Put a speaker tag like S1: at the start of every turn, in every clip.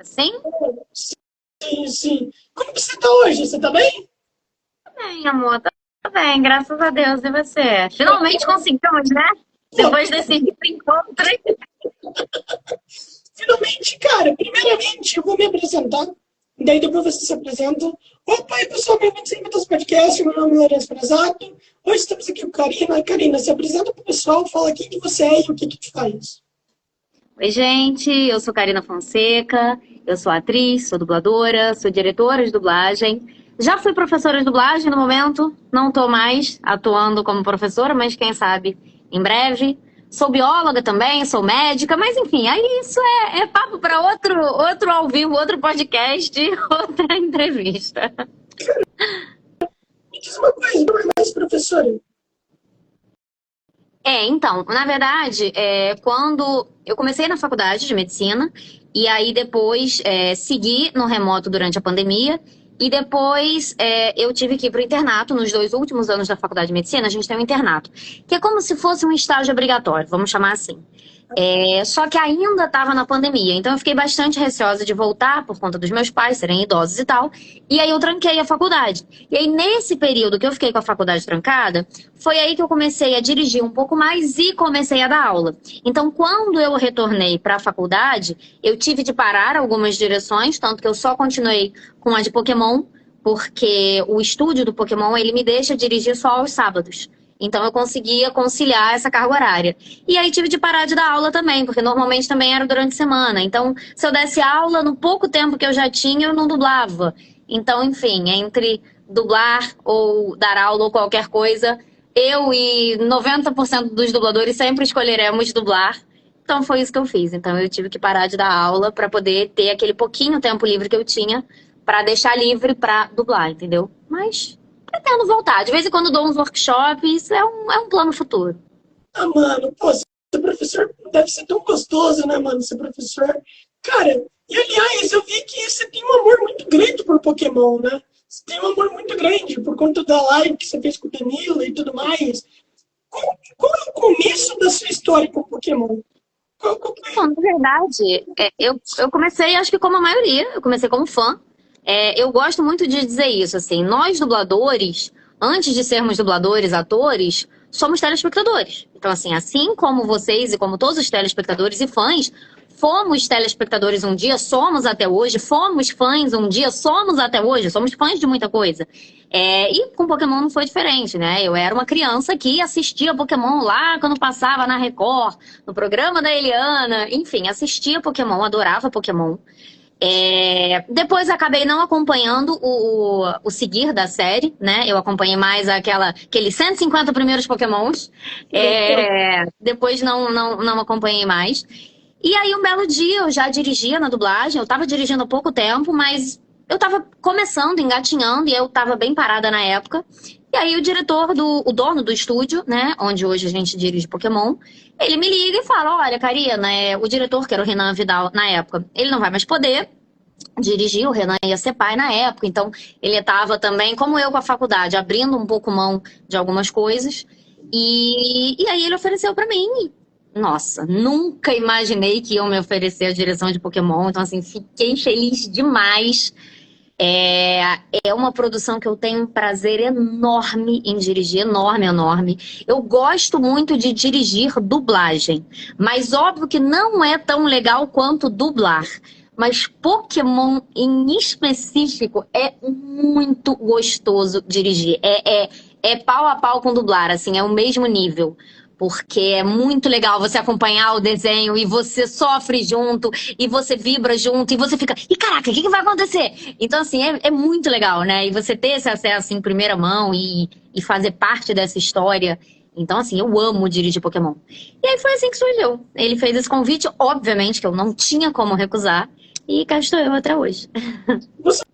S1: Sim?
S2: Sim, sim. Como que você tá hoje? Você tá bem?
S1: Bem, amor, tá bem, graças a Deus. E você? Finalmente conseguimos, né?
S2: Pô,
S1: Depois desse encontro.
S2: finalmente, cara, primeiramente eu vou me apresentar, daí depois você se apresenta. Opa, aí pessoal, bem-vindos ao Inventas Podcast, meu nome é Lourenço Prezato. Hoje estamos aqui com Karina. Karina, se apresenta pro pessoal, fala quem que você é e o que que tu faz.
S1: Oi, gente, eu sou Karina Fonseca, eu sou atriz, sou dubladora, sou diretora de dublagem. Já fui professora de dublagem no momento, não estou mais atuando como professora, mas quem sabe em breve. Sou bióloga também, sou médica, mas enfim, aí isso é papo para outro ao vivo, outro podcast, outra entrevista.
S2: Me diz uma coisa, não é mais professora?
S1: Então, na verdade, quando eu comecei na faculdade de medicina, e aí depois segui no remoto durante a pandemia, e depois eu tive que ir para o internato nos 2 últimos anos da faculdade de medicina, a gente tem um internato, que é como se fosse um estágio obrigatório, vamos chamar assim. Só que ainda estava na pandemia, então eu fiquei bastante receosa de voltar por conta dos meus pais serem idosos e tal. E aí eu tranquei a faculdade. E aí, nesse período que eu fiquei com a faculdade trancada, foi aí que eu comecei a dirigir um pouco mais e comecei a dar aula. Então, quando eu retornei para a faculdade, eu tive de parar algumas direções, tanto que eu só continuei com a de Pokémon, porque o estúdio do Pokémon ele me deixa dirigir só aos sábados. Então eu conseguia conciliar essa carga horária. E aí tive de parar de dar aula também, porque normalmente também era durante a semana. Então, se eu desse aula, no pouco tempo que eu já tinha, eu não dublava. Então, enfim, entre dublar ou dar aula ou qualquer coisa, eu e 90% dos dubladores sempre escolheremos dublar. Então foi isso que eu fiz. Então eu tive que parar de dar aula para poder ter aquele pouquinho tempo livre que eu tinha para deixar livre para dublar, entendeu? Mas pretendo voltar. De vez em quando dou uns workshops, é um plano futuro.
S2: Ah, mano, pô, ser professor deve ser tão gostoso, né, mano, ser professor. Cara, e aliás, eu vi que você tem um amor muito grande por Pokémon, né? Você tem um amor muito grande por conta da live que você fez com o Danilo e tudo mais. Qual é o começo da sua história com Pokémon? Qual
S1: Bom,
S2: foi?
S1: na verdade, eu comecei, acho que como a maioria, eu comecei como fã. Eu gosto muito de dizer isso, assim, nós dubladores, antes de sermos dubladores, atores, somos telespectadores. Então, assim como vocês e como todos os telespectadores e fãs, fomos telespectadores um dia, somos até hoje, fomos fãs um dia, somos até hoje, somos fãs de muita coisa. E com Pokémon não foi diferente, né? Eu era uma criança que assistia Pokémon lá quando passava na Record, no programa da Eliana, enfim, assistia Pokémon, adorava Pokémon. Depois acabei não acompanhando o seguir da série, né? Eu acompanhei mais aqueles 150 primeiros Pokémons. Depois não acompanhei mais. E aí, um belo dia, eu já dirigia na dublagem, eu tava dirigindo há pouco tempo, mas eu tava começando, engatinhando, e eu tava bem parada na época. E aí, o dono do estúdio, né, onde hoje a gente dirige Pokémon, ele me liga e fala: Olha, Karina, o diretor, que era o Renan Vidal na época, ele não vai mais poder dirigir, o Renan ia ser pai na época, então ele estava também, como eu com a faculdade, abrindo um pouco mão de algumas coisas. E aí ele ofereceu para mim. Nossa, nunca imaginei que iam me oferecer a direção de Pokémon. Então, assim, fiquei feliz demais. É, é uma produção que eu tenho um prazer enorme em dirigir, enorme, enorme. Eu gosto muito de dirigir dublagem, mas óbvio que não é tão legal quanto dublar. Mas Pokémon em específico é muito gostoso dirigir. É pau a pau com dublar, assim, é o mesmo nível. Porque é muito legal você acompanhar o desenho e você sofre junto, e você vibra junto, e você fica, e caraca, o que vai acontecer? Então, assim, é muito legal, né? E você ter esse acesso em primeira mão e fazer parte dessa história. Então, assim, eu amo dirigir Pokémon. E aí foi assim que surgiu. Ele fez esse convite, obviamente que eu não tinha como recusar, e cá estou eu até hoje.
S2: Você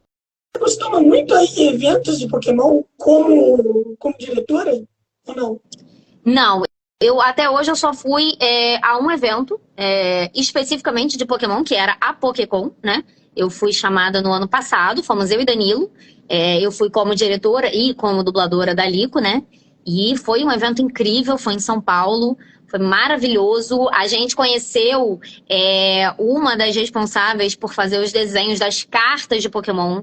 S2: costuma muito aí em eventos de Pokémon como diretora? Ou não?
S1: Não, eu até hoje eu só fui a um evento especificamente de Pokémon, que era a Pokécon, né? Eu fui chamada no ano passado, fomos eu e Danilo. Eu fui como diretora e como dubladora da Lico, né? E foi um evento incrível, foi em São Paulo, foi maravilhoso. A gente conheceu uma das responsáveis por fazer os desenhos das cartas de Pokémon.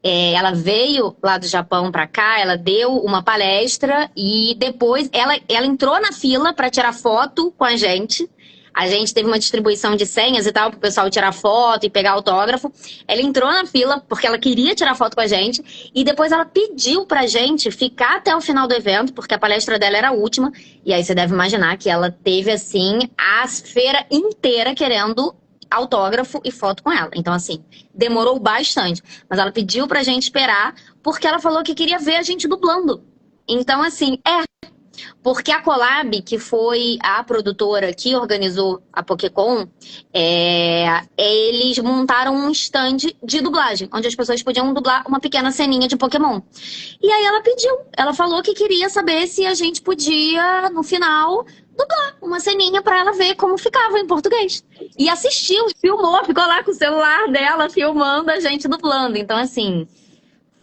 S1: Ela veio lá do Japão pra cá, ela deu uma palestra e depois ela entrou na fila pra tirar foto com a gente. A gente teve uma distribuição de senhas e tal, pro pessoal tirar foto e pegar autógrafo. Ela entrou na fila porque ela queria tirar foto com a gente. E depois ela pediu pra gente ficar até o final do evento, porque a palestra dela era a última. E aí você deve imaginar que ela teve, assim, a feira inteira querendo autógrafo e foto com ela. Então, assim, demorou bastante. Mas ela pediu pra gente esperar, porque ela falou que queria ver a gente dublando. Então, assim, porque a Collab, que foi a produtora que organizou a Pokécon, eles montaram um stand de dublagem, onde as pessoas podiam dublar uma pequena ceninha de Pokémon. E aí ela falou que queria saber se a gente podia, no final, dublar uma ceninha pra ela ver como ficava em português. E assistiu, filmou, ficou lá com o celular dela filmando a gente dublando. Então, assim,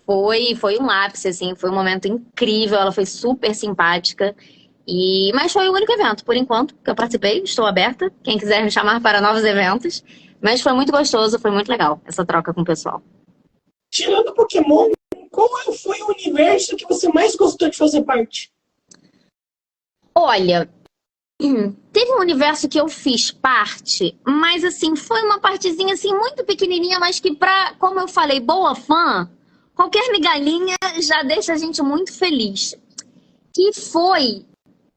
S1: foi um ápice, assim, foi um momento incrível, ela foi super simpática. Mas foi o único evento, por enquanto, que eu participei. Estou aberta, quem quiser me chamar para novos eventos. Mas foi muito gostoso, foi muito legal essa troca com o pessoal.
S2: Tirando Pokémon, qual foi o universo que você mais gostou de fazer parte?
S1: Olha, teve um universo que eu fiz parte, mas assim, foi uma partezinha assim muito pequenininha, mas que como eu falei, boa fã, qualquer migalhinha já deixa a gente muito feliz. Que foi,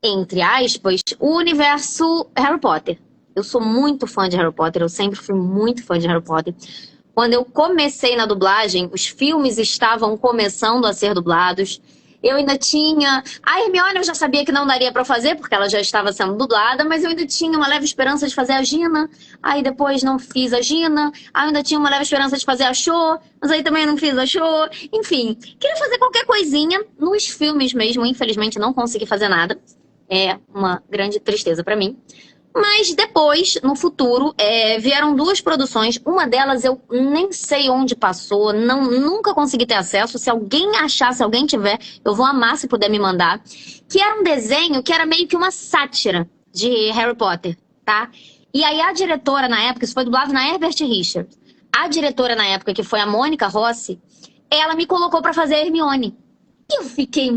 S1: entre aspas, o universo Harry Potter. Eu sou muito fã de Harry Potter, eu sempre fui muito fã de Harry Potter. Quando eu comecei na dublagem, os filmes estavam começando a ser dublados. Eu ainda tinha... A Hermione eu já sabia que não daria pra fazer, porque ela já estava sendo dublada, mas eu ainda tinha uma leve esperança de fazer a Gina. Aí depois não fiz a Gina. Aí eu ainda tinha uma leve esperança de fazer a Cho, mas aí também não fiz a Cho. Enfim, queria fazer qualquer coisinha nos filmes mesmo. Infelizmente não consegui fazer nada. É uma grande tristeza pra mim. Mas depois, no futuro, vieram duas produções. Uma delas eu nem sei onde passou, nunca consegui ter acesso. Se alguém achar, se alguém tiver, eu vou amar se puder me mandar. Que era um desenho que era meio que uma sátira de Harry Potter, tá? E aí a diretora na época, isso foi dublado na Herbert Richards. A diretora na época, que foi a Mônica Rossi, ela me colocou pra fazer a Hermione. E eu fiquei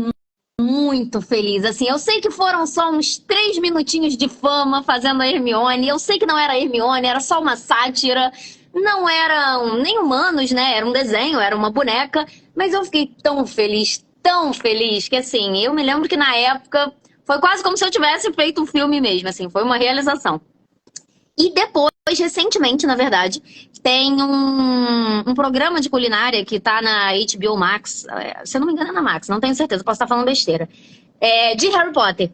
S1: muito feliz, assim, eu sei que foram só uns 3 minutinhos de fama fazendo a Hermione, eu sei que não era a Hermione, era só uma sátira, não eram nem humanos, né, era um desenho, era uma boneca, mas eu fiquei tão feliz, que assim, eu me lembro que na época foi quase como se eu tivesse feito um filme mesmo, assim, foi uma realização. E depois, recentemente, na verdade, tem um programa de culinária que tá na HBO Max, se eu não me engano é na Max, não tenho certeza, posso estar falando besteira, de Harry Potter.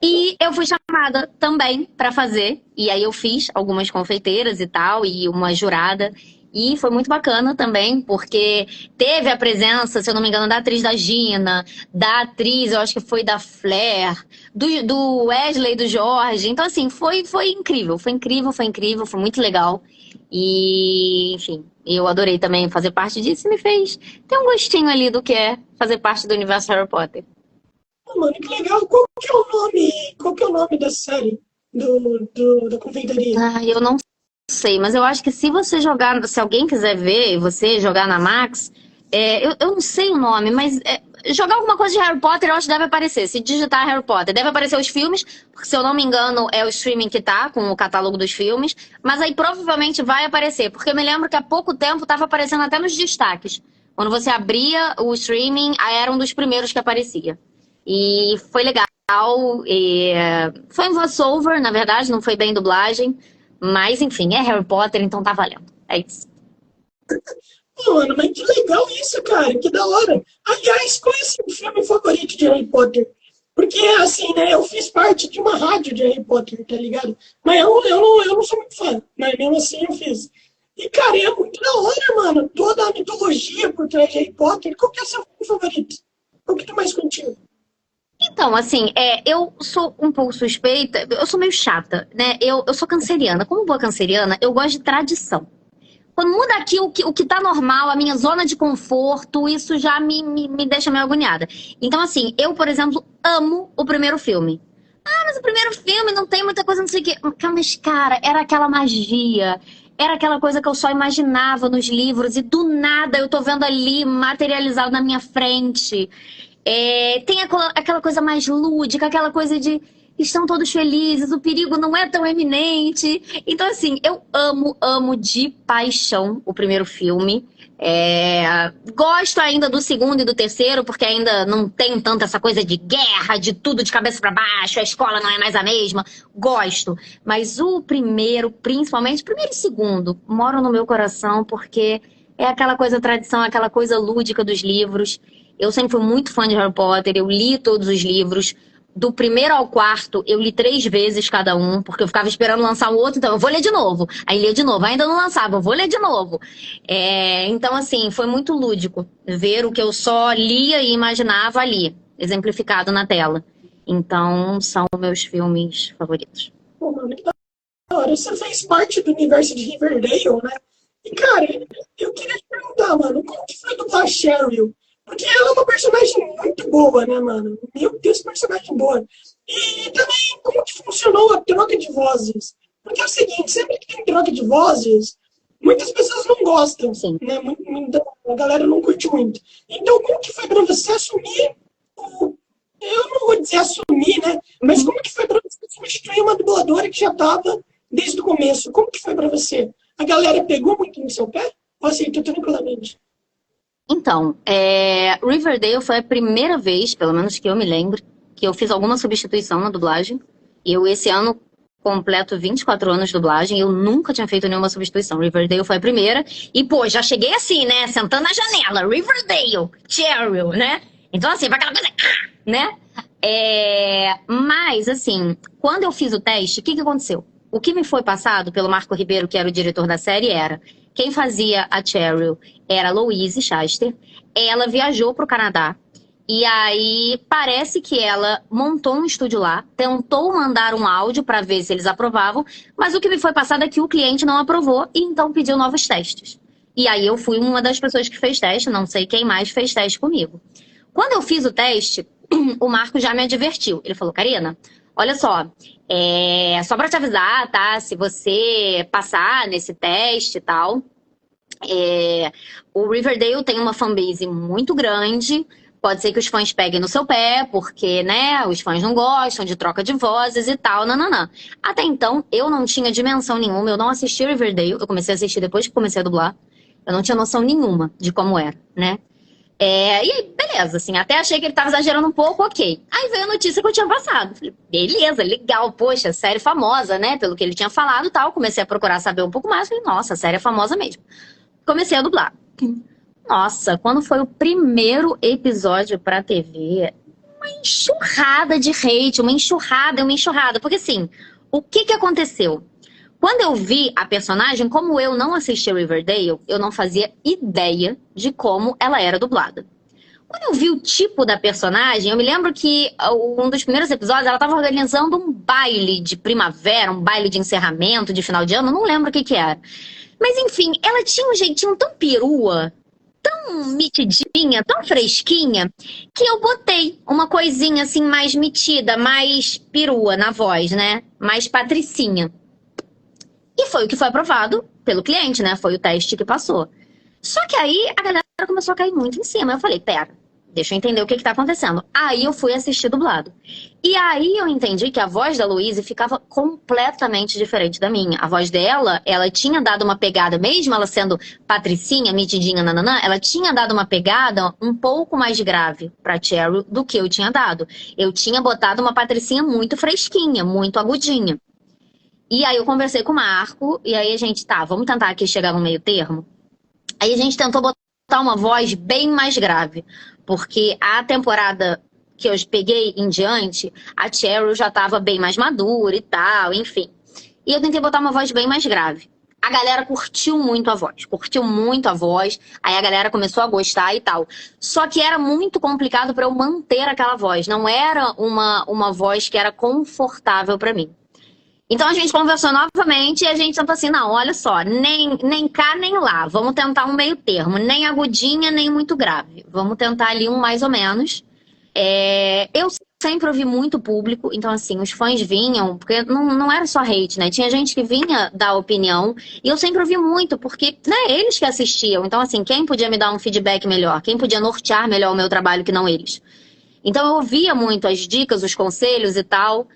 S1: E eu fui chamada também pra fazer, e aí eu fiz algumas confeiteiras e tal, e uma jurada. E foi muito bacana também, porque teve a presença, se eu não me engano, da atriz da Gina, da atriz, eu acho que foi da Flair, do Wesley, do Jorge. Então, assim, foi incrível, foi muito legal. E, enfim, eu adorei também fazer parte disso e me fez ter um gostinho ali do que é fazer parte do universo Harry Potter.
S2: Mano, que legal. Qual que é o nome da série da confeitaria?
S1: Eu não sei, mas eu acho que se você jogar, se alguém quiser ver, você jogar na Max, eu não sei o nome, mas jogar alguma coisa de Harry Potter, eu acho que deve aparecer. Se digitar Harry Potter, deve aparecer os filmes, porque se eu não me engano é o streaming que tá, com o catálogo dos filmes, mas aí provavelmente vai aparecer, porque eu me lembro que há pouco tempo tava aparecendo até nos destaques. Quando você abria o streaming, aí era um dos primeiros que aparecia. E foi legal, foi um voice-over, na verdade, não foi bem dublagem. Mas, enfim, é Harry Potter, então tá valendo. É isso.
S2: Pô, mano, mas que legal isso, cara. Que da hora. Aliás, qual é o seu filme favorito de Harry Potter? Porque, assim, né, eu fiz parte de uma rádio de Harry Potter, tá ligado? Mas eu não sou muito fã, mas mesmo assim eu fiz. E, cara, é muito da hora, mano. Toda a mitologia por trás de Harry Potter. Qual que é o seu filme favorito? Qual que tá mais contigo?
S1: Então, assim, eu sou um pouco suspeita, eu sou meio chata, né? Eu sou canceriana. Como boa canceriana, eu gosto de tradição. Quando muda aqui o que tá normal, a minha zona de conforto, isso já me deixa meio agoniada. Então, assim, eu, por exemplo, amo o primeiro filme. Ah, mas o primeiro filme não tem muita coisa, não sei o quê. Mas, cara, era aquela magia. Era aquela coisa que eu só imaginava nos livros. E do nada eu tô vendo ali materializado na minha frente. Tem aquela coisa mais lúdica, aquela coisa de estão todos felizes, o perigo não é tão eminente. Então, assim, eu amo de paixão o primeiro filme. Gosto ainda do segundo e do terceiro, porque ainda não tem tanta essa coisa de guerra, de tudo de cabeça pra baixo, a escola não é mais a mesma. Gosto. Mas o primeiro, principalmente, primeiro e segundo, moram no meu coração, porque é aquela coisa tradição, aquela coisa lúdica dos livros. Eu sempre fui muito fã de Harry Potter, eu li todos os livros. Do primeiro ao quarto, eu li 3 vezes cada um, porque eu ficava esperando lançar o outro, então eu vou ler de novo. Aí lia de novo, ainda não lançava, eu vou ler de novo. Então, assim, foi muito lúdico ver o que eu só lia e imaginava ali, exemplificado na tela. Então, são meus filmes favoritos.
S2: Pô, mano, que da hora. Você fez parte do universo de Riverdale, né? E, cara, eu queria te perguntar, mano, como que foi dublar a Cheryl? Porque ela é uma personagem muito boa, né, mano? Meu Deus, personagem boa. E também, como que funcionou a troca de vozes? Porque é o seguinte, sempre que tem troca de vozes, muitas pessoas não gostam,
S1: Sim.
S2: né? A galera não curte muito. Então, como que foi pra você assumir eu não vou dizer assumir, né? Mas como que foi pra você substituir uma dubladora que já tava desde o começo? Como que foi pra você? A galera pegou muito no seu pé? Ou aceitou tranquilamente?
S1: Então, Riverdale foi a primeira vez, pelo menos que eu me lembro, que eu fiz alguma substituição na dublagem. Eu, esse ano, completo 24 anos de dublagem, eu nunca tinha feito nenhuma substituição. Riverdale foi a primeira. E, pô, já cheguei assim, né? Sentando na janela. Riverdale, Cheryl, né? Então, assim, vai aquela coisa, né? Mas, assim, quando eu fiz o teste, o que aconteceu? O que me foi passado pelo Marco Ribeiro, que era o diretor da série, era... Quem fazia a Cheryl era a Louise Schaster. Ela viajou para o Canadá. E aí, parece que ela montou um estúdio lá, tentou mandar um áudio para ver se eles aprovavam, mas o que me foi passado é que o cliente não aprovou e então pediu novos testes. E aí eu fui uma das pessoas que fez teste, não sei quem mais fez teste comigo. Quando eu fiz o teste, o Marco já me advertiu. Ele falou, Karina, olha só para te avisar, tá? Se você passar nesse teste e tal, o Riverdale tem uma fanbase muito grande. Pode ser que os fãs peguem no seu pé, porque, né, os fãs não gostam de troca de vozes e tal, nananã. Até então, eu não tinha dimensão nenhuma, eu não assisti Riverdale, eu comecei a assistir depois que comecei a dublar. Eu não tinha noção nenhuma de como era, né? E aí, beleza, assim, até achei que ele tava exagerando um pouco, ok. Aí veio a notícia que eu tinha passado. Falei, beleza, legal, poxa, série famosa, né? Pelo que ele tinha falado e tal. Comecei a procurar saber um pouco mais. Falei, nossa, a série é famosa mesmo. Comecei a dublar. Nossa, quando foi o primeiro episódio pra TV, uma enxurrada de hate, uma enxurrada. Porque assim, o que aconteceu? Quando eu vi a personagem, como eu não assisti Riverdale, eu não fazia ideia de como ela era dublada. Quando eu vi o tipo da personagem, eu me lembro que um dos primeiros episódios, ela estava organizando um baile de primavera, um baile de encerramento, de final de ano, não lembro o que era. Mas enfim, ela tinha um jeitinho tão perua, tão metidinha, tão fresquinha, que eu botei uma coisinha assim mais metida, mais perua na voz, né? Mais patricinha. E foi o que foi aprovado pelo cliente, né? Foi o teste que passou. Só que aí a galera começou a cair muito em cima. Eu falei, pera, deixa eu entender o que tá acontecendo. Aí eu fui assistir dublado. E aí eu entendi que a voz da Louise ficava completamente diferente da minha. A voz dela, ela tinha dado uma pegada, mesmo ela sendo patricinha, metidinha, nananã, ela tinha dado uma pegada um pouco mais grave pra Cheryl do que eu tinha dado. Eu tinha botado uma patricinha muito fresquinha, muito agudinha. E aí eu conversei com o Marco, e aí a gente, vamos tentar aqui chegar no meio termo. Aí a gente tentou botar uma voz bem mais grave, porque a temporada que eu peguei em diante, a Cheryl já estava bem mais madura e tal, enfim. E eu tentei botar uma voz bem mais grave. A galera curtiu muito a voz, aí a galera começou a gostar e tal. Só que era muito complicado para eu manter aquela voz, não era uma voz que era confortável para mim. Então a gente conversou novamente e a gente tentou assim, não, olha só, nem cá nem lá, vamos tentar um meio termo, nem agudinha, nem muito grave. Vamos tentar ali um mais ou menos. Eu sempre ouvi muito público, então assim, os fãs vinham, porque não era só hate, né? Tinha gente que vinha dar opinião, e eu sempre ouvi muito, porque, né, eles que assistiam. Então assim, quem podia me dar um feedback melhor? Quem podia nortear melhor o meu trabalho que não eles? Então eu ouvia muito as dicas, os conselhos e tal.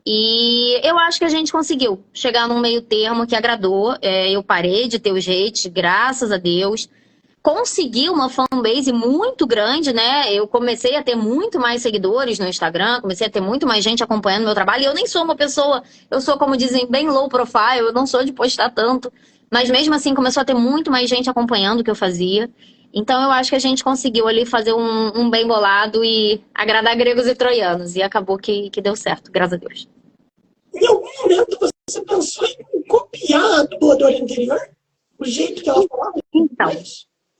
S1: E eu acho que a gente conseguiu chegar num meio termo que agradou. Eu parei de ter os hates, graças a Deus. Consegui uma fanbase muito grande, né? Eu comecei a ter muito mais seguidores no Instagram, comecei a ter muito mais gente acompanhando meu trabalho. E eu nem sou uma pessoa, eu sou, como dizem, bem low profile, eu não sou de postar tanto. Mas mesmo assim começou a ter muito mais gente acompanhando o que eu fazia. Então eu acho que a gente conseguiu ali fazer um bem bolado e agradar gregos e troianos. E acabou que deu certo, graças a Deus.
S2: Em algum momento você pensou em copiar a dubladora anterior? O jeito que ela falava?
S1: Então,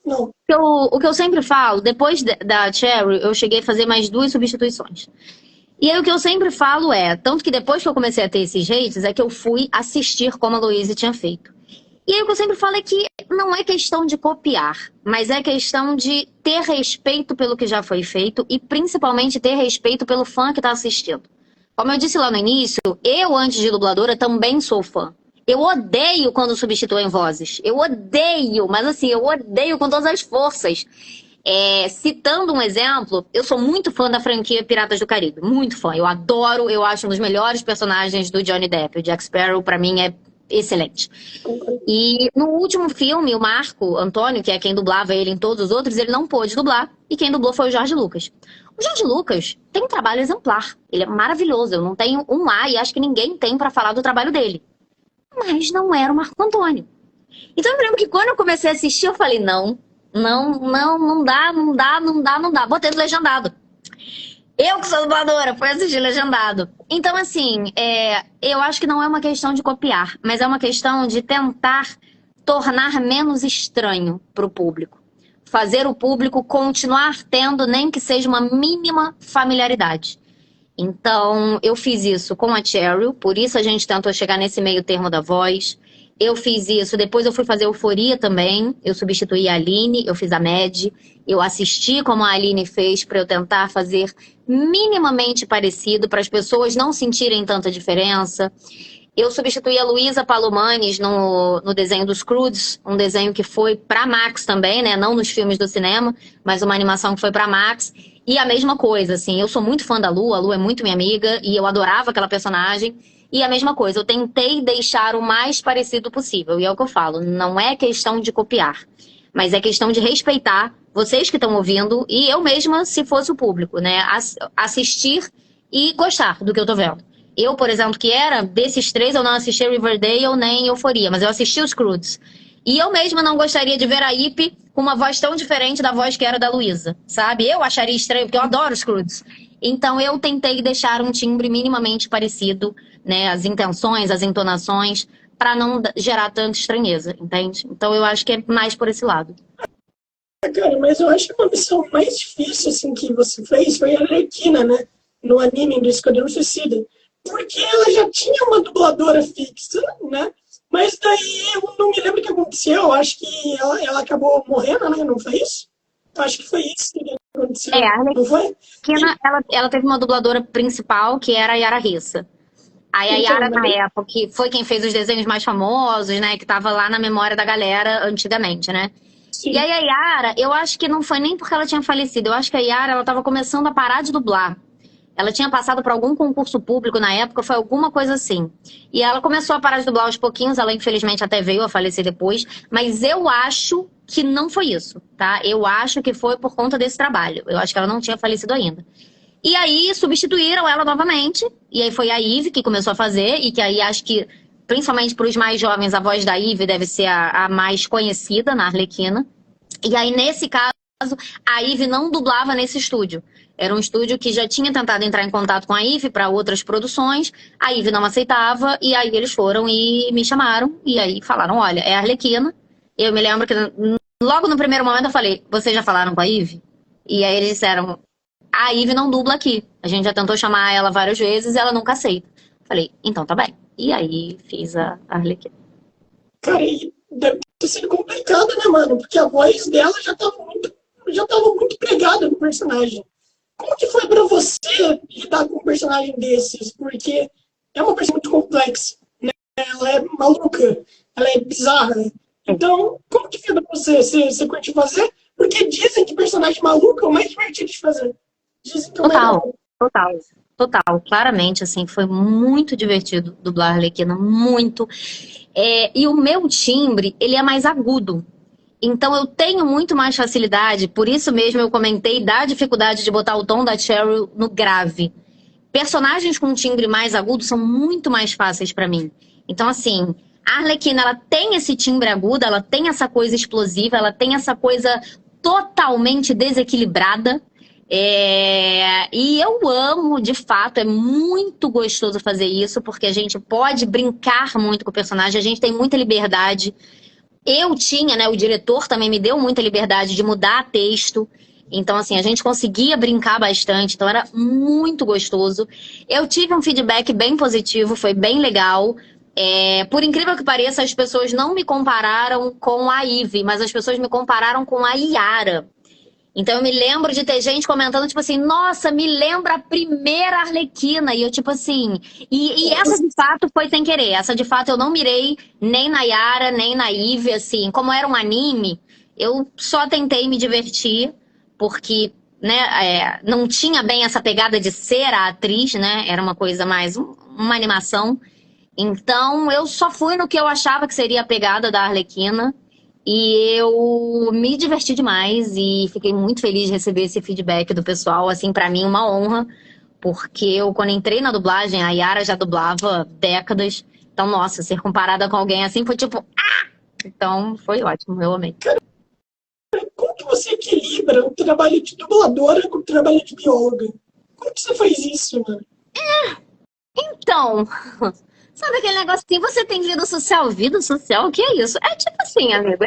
S2: Não.
S1: o que eu sempre falo, depois da Cherry, eu cheguei a fazer mais 2 substituições. E aí o que eu sempre falo tanto que depois que eu comecei a ter esses hates, é que eu fui assistir como a Louise tinha feito. E aí o que eu sempre falo é que não é questão de copiar, mas é questão de ter respeito pelo que já foi feito e principalmente ter respeito pelo fã que está assistindo. Como eu disse lá no início, eu, antes de dubladora, também sou fã. Eu odeio quando substituem vozes. Eu odeio, mas assim, eu odeio com todas as forças. Citando um exemplo, eu sou muito fã da franquia Piratas do Caribe. Muito fã. Eu adoro, eu acho um dos melhores personagens do Johnny Depp. O Jack Sparrow, pra mim, é excelente. E no último filme, o Marco Antônio, que é quem dublava ele em todos os outros, ele não pôde dublar. E quem dublou foi o Jorge Lucas. O Jorge Lucas tem um trabalho exemplar. Ele é maravilhoso. Eu não tenho um A e acho que ninguém tem pra falar do trabalho dele. Mas não era o Marco Antônio. Então eu lembro que quando eu comecei a assistir, eu falei, não dá. Botei no legendado. Eu que sou dubladora, fui assistir legendado. Então, assim, eu acho que não é uma questão de copiar, mas é uma questão de tentar tornar menos estranho para o público. Fazer o público continuar tendo, nem que seja uma mínima familiaridade. Então, eu fiz isso com a Cheryl, por isso a gente tentou chegar nesse meio termo da voz. Eu fiz isso, depois eu fui fazer Euforia também, eu substituí a Aline, eu fiz a Mad, eu assisti como a Aline fez para eu tentar fazer minimamente parecido, para as pessoas não sentirem tanta diferença. Eu substituí a Luísa Palomanes no desenho dos Croods, um desenho que foi para Max também, né? Não nos filmes do cinema, mas uma animação que foi para Max. E a mesma coisa, assim, eu sou muito fã da Lu, a Lu é muito minha amiga e eu adorava aquela personagem. E a mesma coisa, eu tentei deixar o mais parecido possível. E é o que eu falo, não é questão de copiar, mas é questão de respeitar vocês que estão ouvindo e eu mesma, se fosse o público, né? Assistir e gostar do que eu tô vendo. Eu, por exemplo, que era desses 3, eu não assisti Riverdale nem Euforia, mas eu assisti os Croods. E eu mesma não gostaria de ver a Ip com uma voz tão diferente da voz que era da Luísa, sabe? Eu acharia estranho, porque eu adoro os Croods. Então eu tentei deixar um timbre minimamente parecido, né? As intenções, as entonações, para não gerar tanta estranheza, entende? Então eu acho que é mais por esse lado.
S2: Cara, mas eu acho que uma missão mais difícil assim, que você fez foi a Arlequina, né? No anime do Esquadrão Suicida. Porque ela já tinha uma dubladora fixa, né? Mas daí eu não me lembro o que aconteceu. Eu acho que ela acabou morrendo, né? Não foi isso? Eu acho que foi isso que aconteceu. Não foi?
S1: Ela teve uma dubladora principal, que era a Yara Rissa. Aí a Yara, na época, que foi quem fez os desenhos mais famosos, né? Que tava lá na memória da galera antigamente, né? Sim. E aí a Yara, eu acho que não foi nem porque ela tinha falecido. Eu acho que a Yara, ela tava começando a parar de dublar. Ela tinha passado por algum concurso público na época, foi alguma coisa assim. E ela começou a parar de dublar aos pouquinhos, ela infelizmente até veio a falecer depois. Mas eu acho que não foi isso, tá? Eu acho que foi por conta desse trabalho. Eu acho que ela não tinha falecido ainda. E aí substituíram ela novamente, e aí foi a Eve que começou a fazer, e que aí acho que, principalmente para os mais jovens, a voz da Eve deve ser a mais conhecida na Arlequina. E aí, nesse caso, a Eve não dublava nesse estúdio. Era um estúdio que já tinha tentado entrar em contato com a Eve para outras produções, a Eve não aceitava, e aí eles foram e me chamaram, e aí falaram, olha, é a Arlequina. Eu me lembro que logo no primeiro momento eu falei, vocês já falaram com a Eve? E aí eles disseram, a Eve não dubla aqui. A gente já tentou chamar ela várias vezes e ela nunca aceita. Falei, então tá bem. E aí fiz a Arlequina.
S2: Cara, e deve ter sido complicado, né, mano? Porque a voz dela já tava muito pregada no personagem. Como que foi pra você lidar com um personagem desses? Porque é uma personagem muito complexa, né? Ela é maluca, ela é bizarra. Então, como que foi pra você? Você curte fazer? Porque dizem que personagem maluco é o mais divertido de fazer. Dizem que é o melhor.
S1: Total, total, total. Claramente, assim, foi muito divertido dublar a Arlequina, muito. E o meu timbre, ele é mais agudo. Então eu tenho muito mais facilidade, por isso mesmo eu comentei da dificuldade de botar o tom da Cheryl no grave. Personagens com timbre mais agudo são muito mais fáceis pra mim. Então, assim, a Arlequina, ela tem esse timbre agudo, ela tem essa coisa explosiva, ela tem essa coisa totalmente desequilibrada. E eu amo, de fato, é muito gostoso fazer isso, porque a gente pode brincar muito com o personagem, a gente tem muita liberdade. Eu tinha, né? O diretor também me deu muita liberdade de mudar texto. Então, assim, a gente conseguia brincar bastante. Então, era muito gostoso. Eu tive um feedback bem positivo, foi bem legal. Por incrível que pareça, as pessoas não me compararam com a Ivy, mas as pessoas me compararam com a Yara. Então eu me lembro de ter gente comentando, tipo assim, nossa, me lembra a primeira Arlequina. E eu, tipo assim. E essa de fato foi sem querer. Essa de fato eu não mirei nem na Yara, nem na Ivy, assim. Como era um anime, eu só tentei me divertir, porque, né, não tinha bem essa pegada de ser a atriz, né? Era uma coisa mais, uma animação. Então eu só fui no que eu achava que seria a pegada da Arlequina. E eu me diverti demais e fiquei muito feliz de receber esse feedback do pessoal. Assim, pra mim, uma honra, porque eu, quando entrei na dublagem, a Yara já dublava décadas. Então, nossa, ser comparada com alguém assim foi tipo, ah! Então, foi ótimo, eu amei.
S2: Como que você equilibra o trabalho de dubladora com o trabalho de bióloga? Como que você faz isso, mano?
S1: Então, sabe aquele negócio assim, você tem vida social, o que é isso? É tipo assim, amigo,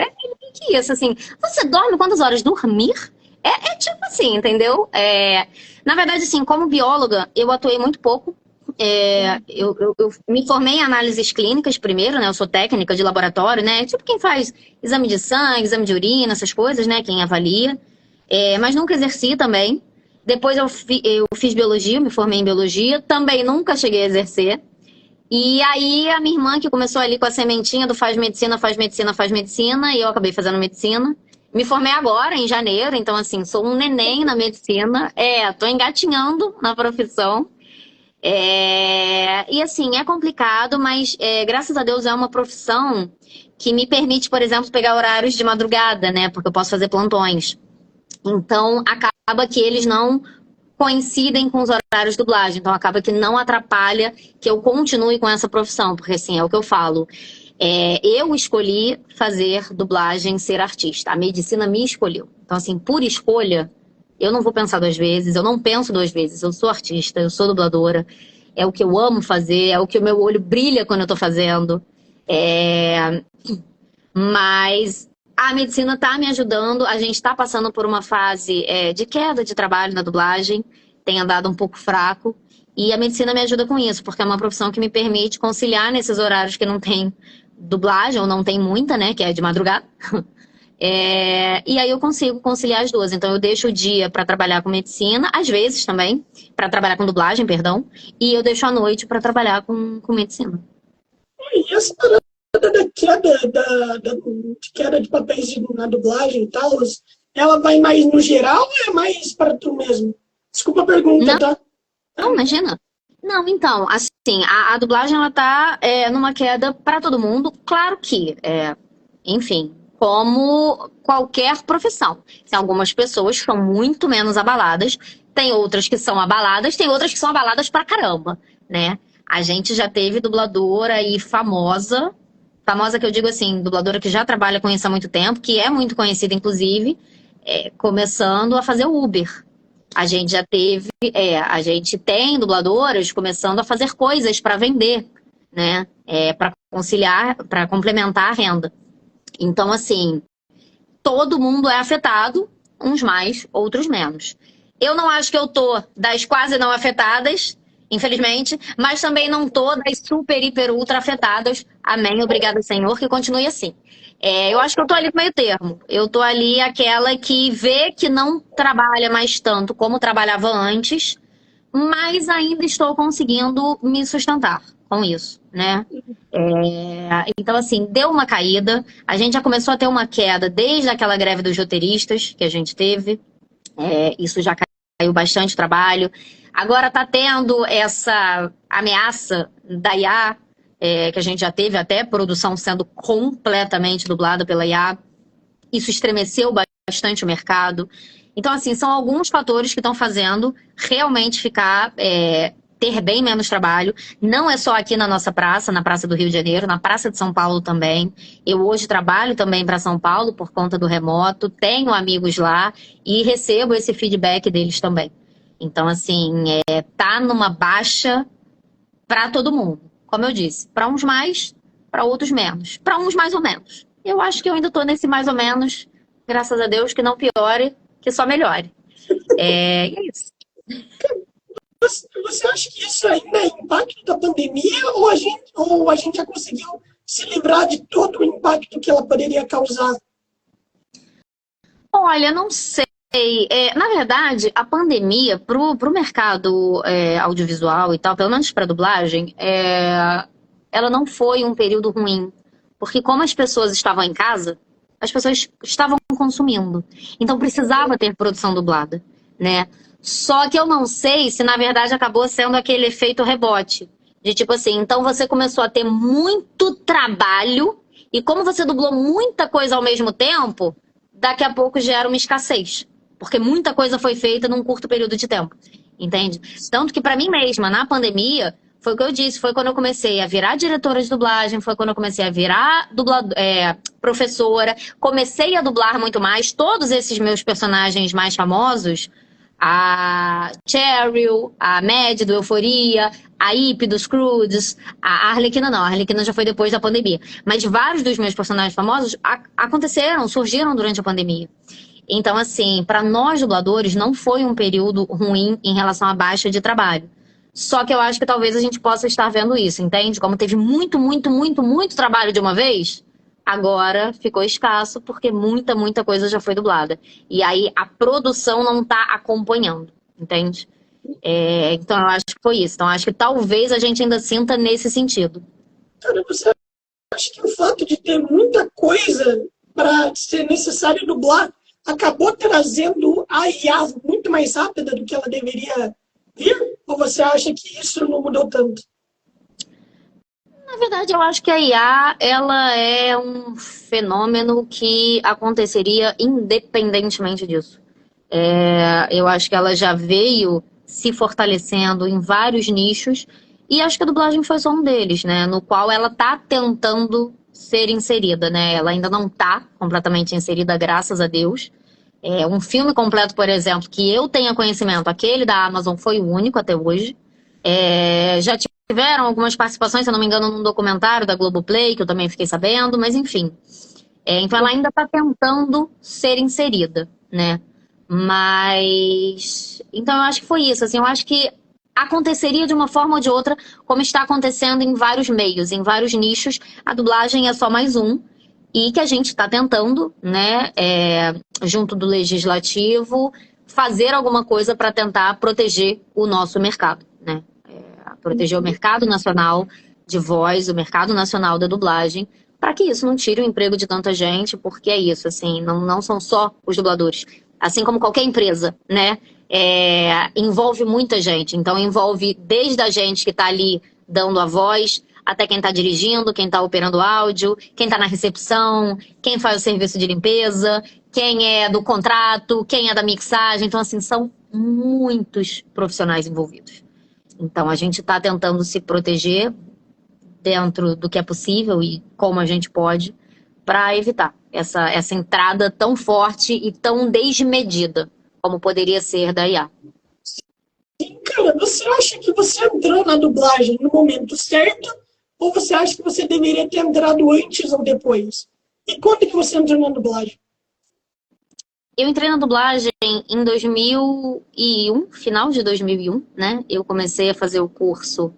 S1: que isso, assim, você dorme quantas horas? Dormir? É tipo assim, entendeu? Na verdade, assim, como bióloga, eu atuei muito pouco. Eu me formei em análises clínicas primeiro, né? Eu sou técnica de laboratório, né? Tipo quem faz exame de sangue, exame de urina, essas coisas, né? Quem avalia. Mas nunca exerci também. Depois eu fiz biologia, me formei em biologia. Também nunca cheguei a exercer. E aí a minha irmã que começou ali com a sementinha do faz medicina, faz medicina, faz medicina, e eu acabei fazendo medicina. Me formei agora, em janeiro, então assim, sou um neném na medicina. Tô engatinhando na profissão. E assim, é complicado, mas graças a Deus é uma profissão que me permite, por exemplo, pegar horários de madrugada, né? Porque eu posso fazer plantões. Então, acaba que eles não coincidem com os horários de dublagem. Então, acaba que não atrapalha que eu continue com essa profissão. Porque, assim, é o que eu falo. Eu escolhi fazer dublagem, ser artista. A medicina me escolheu. Então, assim, por escolha, eu não vou pensar duas vezes. Eu não penso duas vezes. Eu sou artista, eu sou dubladora. É o que eu amo fazer. É o que o meu olho brilha quando eu tô fazendo. Mas a medicina está me ajudando. A gente está passando por uma fase de queda de trabalho na dublagem. Tem andado um pouco fraco. E a medicina me ajuda com isso, porque é uma profissão que me permite conciliar nesses horários que não tem dublagem, ou não tem muita, né? Que é de madrugada. E aí eu consigo conciliar as duas. Então eu deixo o dia para trabalhar com medicina, às vezes também, para trabalhar com dublagem, perdão. E eu deixo a noite para trabalhar com medicina.
S2: E essa parada da queda de papéis na dublagem e tal, ela vai mais no geral ou é mais para tu mesmo? Desculpa a pergunta,
S1: Não,
S2: tá?
S1: não, imagina. Não, então, assim, a dublagem ela tá numa queda para todo mundo. Claro que, enfim, como qualquer profissão. Tem algumas pessoas que são muito menos abaladas, tem outras que são abaladas, tem outras que são abaladas pra caramba, né? A gente já teve dubladora aí famosa que eu digo assim, dubladora que já trabalha com isso há muito tempo, que é muito conhecida, inclusive, começando a fazer Uber. A gente já teve, a gente tem dubladoras começando a fazer coisas para vender, né? Para conciliar, para complementar a renda. Então, assim, todo mundo é afetado, uns mais, outros menos. Eu não acho que eu tô das quase não afetadas, infelizmente, mas também não todas super, hiper, ultra afetadas. Amém, obrigada, Senhor, que continue assim. Eu acho que eu tô ali no meio termo. Eu tô ali aquela que vê que não trabalha mais tanto como trabalhava antes, mas ainda estou conseguindo me sustentar com isso, né? Então, assim, deu uma caída. A gente já começou a ter uma queda desde aquela greve dos roteiristas que a gente teve. Isso já caiu bastante trabalho. Agora está tendo essa ameaça da IA, que a gente já teve até produção sendo completamente dublada pela IA. Isso estremeceu bastante o mercado. Então, assim, são alguns fatores que estão fazendo realmente ter bem menos trabalho. Não é só aqui na nossa praça, na Praça do Rio de Janeiro, na Praça de São Paulo também. Eu hoje trabalho também para São Paulo por conta do remoto, tenho amigos lá e recebo esse feedback deles também. Então, assim, tá numa baixa para todo mundo. Como eu disse, para uns mais, para outros menos. Para uns mais ou menos. Eu acho que eu ainda estou nesse mais ou menos, graças a Deus, que não piore, que só melhore. É isso.
S2: Você acha que isso ainda é impacto da pandemia ou a gente já conseguiu se livrar de todo o impacto que ela poderia causar?
S1: Olha, não sei. Na verdade, a pandemia, pro mercado audiovisual e tal, pelo menos para dublagem, ela não foi um período ruim. Porque como as pessoas estavam em casa, as pessoas estavam consumindo. Então precisava ter produção dublada, né? Só que eu não sei se, na verdade, acabou sendo aquele efeito rebote. De tipo assim, então você começou a ter muito trabalho e como você dublou muita coisa ao mesmo tempo, daqui a pouco gera uma escassez. Porque muita coisa foi feita num curto período de tempo, entende? Tanto que para mim mesma, na pandemia, foi o que eu disse, foi quando eu comecei a virar diretora de dublagem, foi quando eu comecei a virar professora, comecei a dublar muito mais, todos esses meus personagens mais famosos, a Cheryl, a Mad do Euforia, a Ip dos Croods, a Arlequina não, a Arlequina já foi depois da pandemia. Mas vários dos meus personagens famosos surgiram durante a pandemia. Então, assim, para nós dubladores não foi um período ruim em relação à baixa de trabalho. Só que eu acho que talvez a gente possa estar vendo isso, entende? Como teve muito, muito, muito, muito trabalho de uma vez, agora ficou escasso porque muita, muita coisa já foi dublada. E aí a produção não está acompanhando, entende? Então eu acho que foi isso. Então acho que talvez a gente ainda sinta nesse sentido.
S2: Cara, você acha que o fato de ter muita coisa para ser necessário dublar acabou trazendo a IA muito mais rápida do que ela deveria vir? Ou você acha que isso não mudou tanto?
S1: Na verdade, eu acho que a IA, ela é um fenômeno que aconteceria independentemente disso. Eu acho que ela já veio se fortalecendo em vários nichos e acho que a dublagem foi só um deles, né? No qual ela tá tentando ser inserida, né? Ela ainda não tá completamente inserida, graças a Deus. Um filme completo, por exemplo, que eu tenha conhecimento, aquele da Amazon foi o único até hoje. Já tiveram algumas participações, se eu não me engano, num documentário da Globoplay, que eu também fiquei sabendo, mas enfim. Então ela ainda está tentando ser inserida, né? Mas... Então eu acho que foi isso, assim, eu acho que aconteceria de uma forma ou de outra, como está acontecendo em vários meios, em vários nichos. A dublagem é só mais um, e que a gente está tentando, né, junto do legislativo, fazer alguma coisa para tentar proteger o nosso mercado, né? Proteger o mercado nacional de voz, o mercado nacional da dublagem, para que isso não tire o emprego de tanta gente, porque é isso, assim, não são só os dubladores. Assim como qualquer empresa, né? Envolve muita gente. Então, envolve desde a gente que está ali dando a voz, até quem está dirigindo, quem está operando áudio, quem está na recepção, quem faz o serviço de limpeza, quem é do contrato, quem é da mixagem. Então, assim, são muitos profissionais envolvidos. Então, a gente está tentando se proteger dentro do que é possível e como a gente pode para evitar essa entrada tão forte e tão desmedida como poderia ser da IA.
S2: Sim, cara, você acha que você entrou na dublagem no momento certo ou você acha que você deveria ter entrado antes ou depois? E quando que você entrou na dublagem?
S1: Eu entrei na dublagem em 2001, final de 2001, né? Eu comecei a fazer o curso...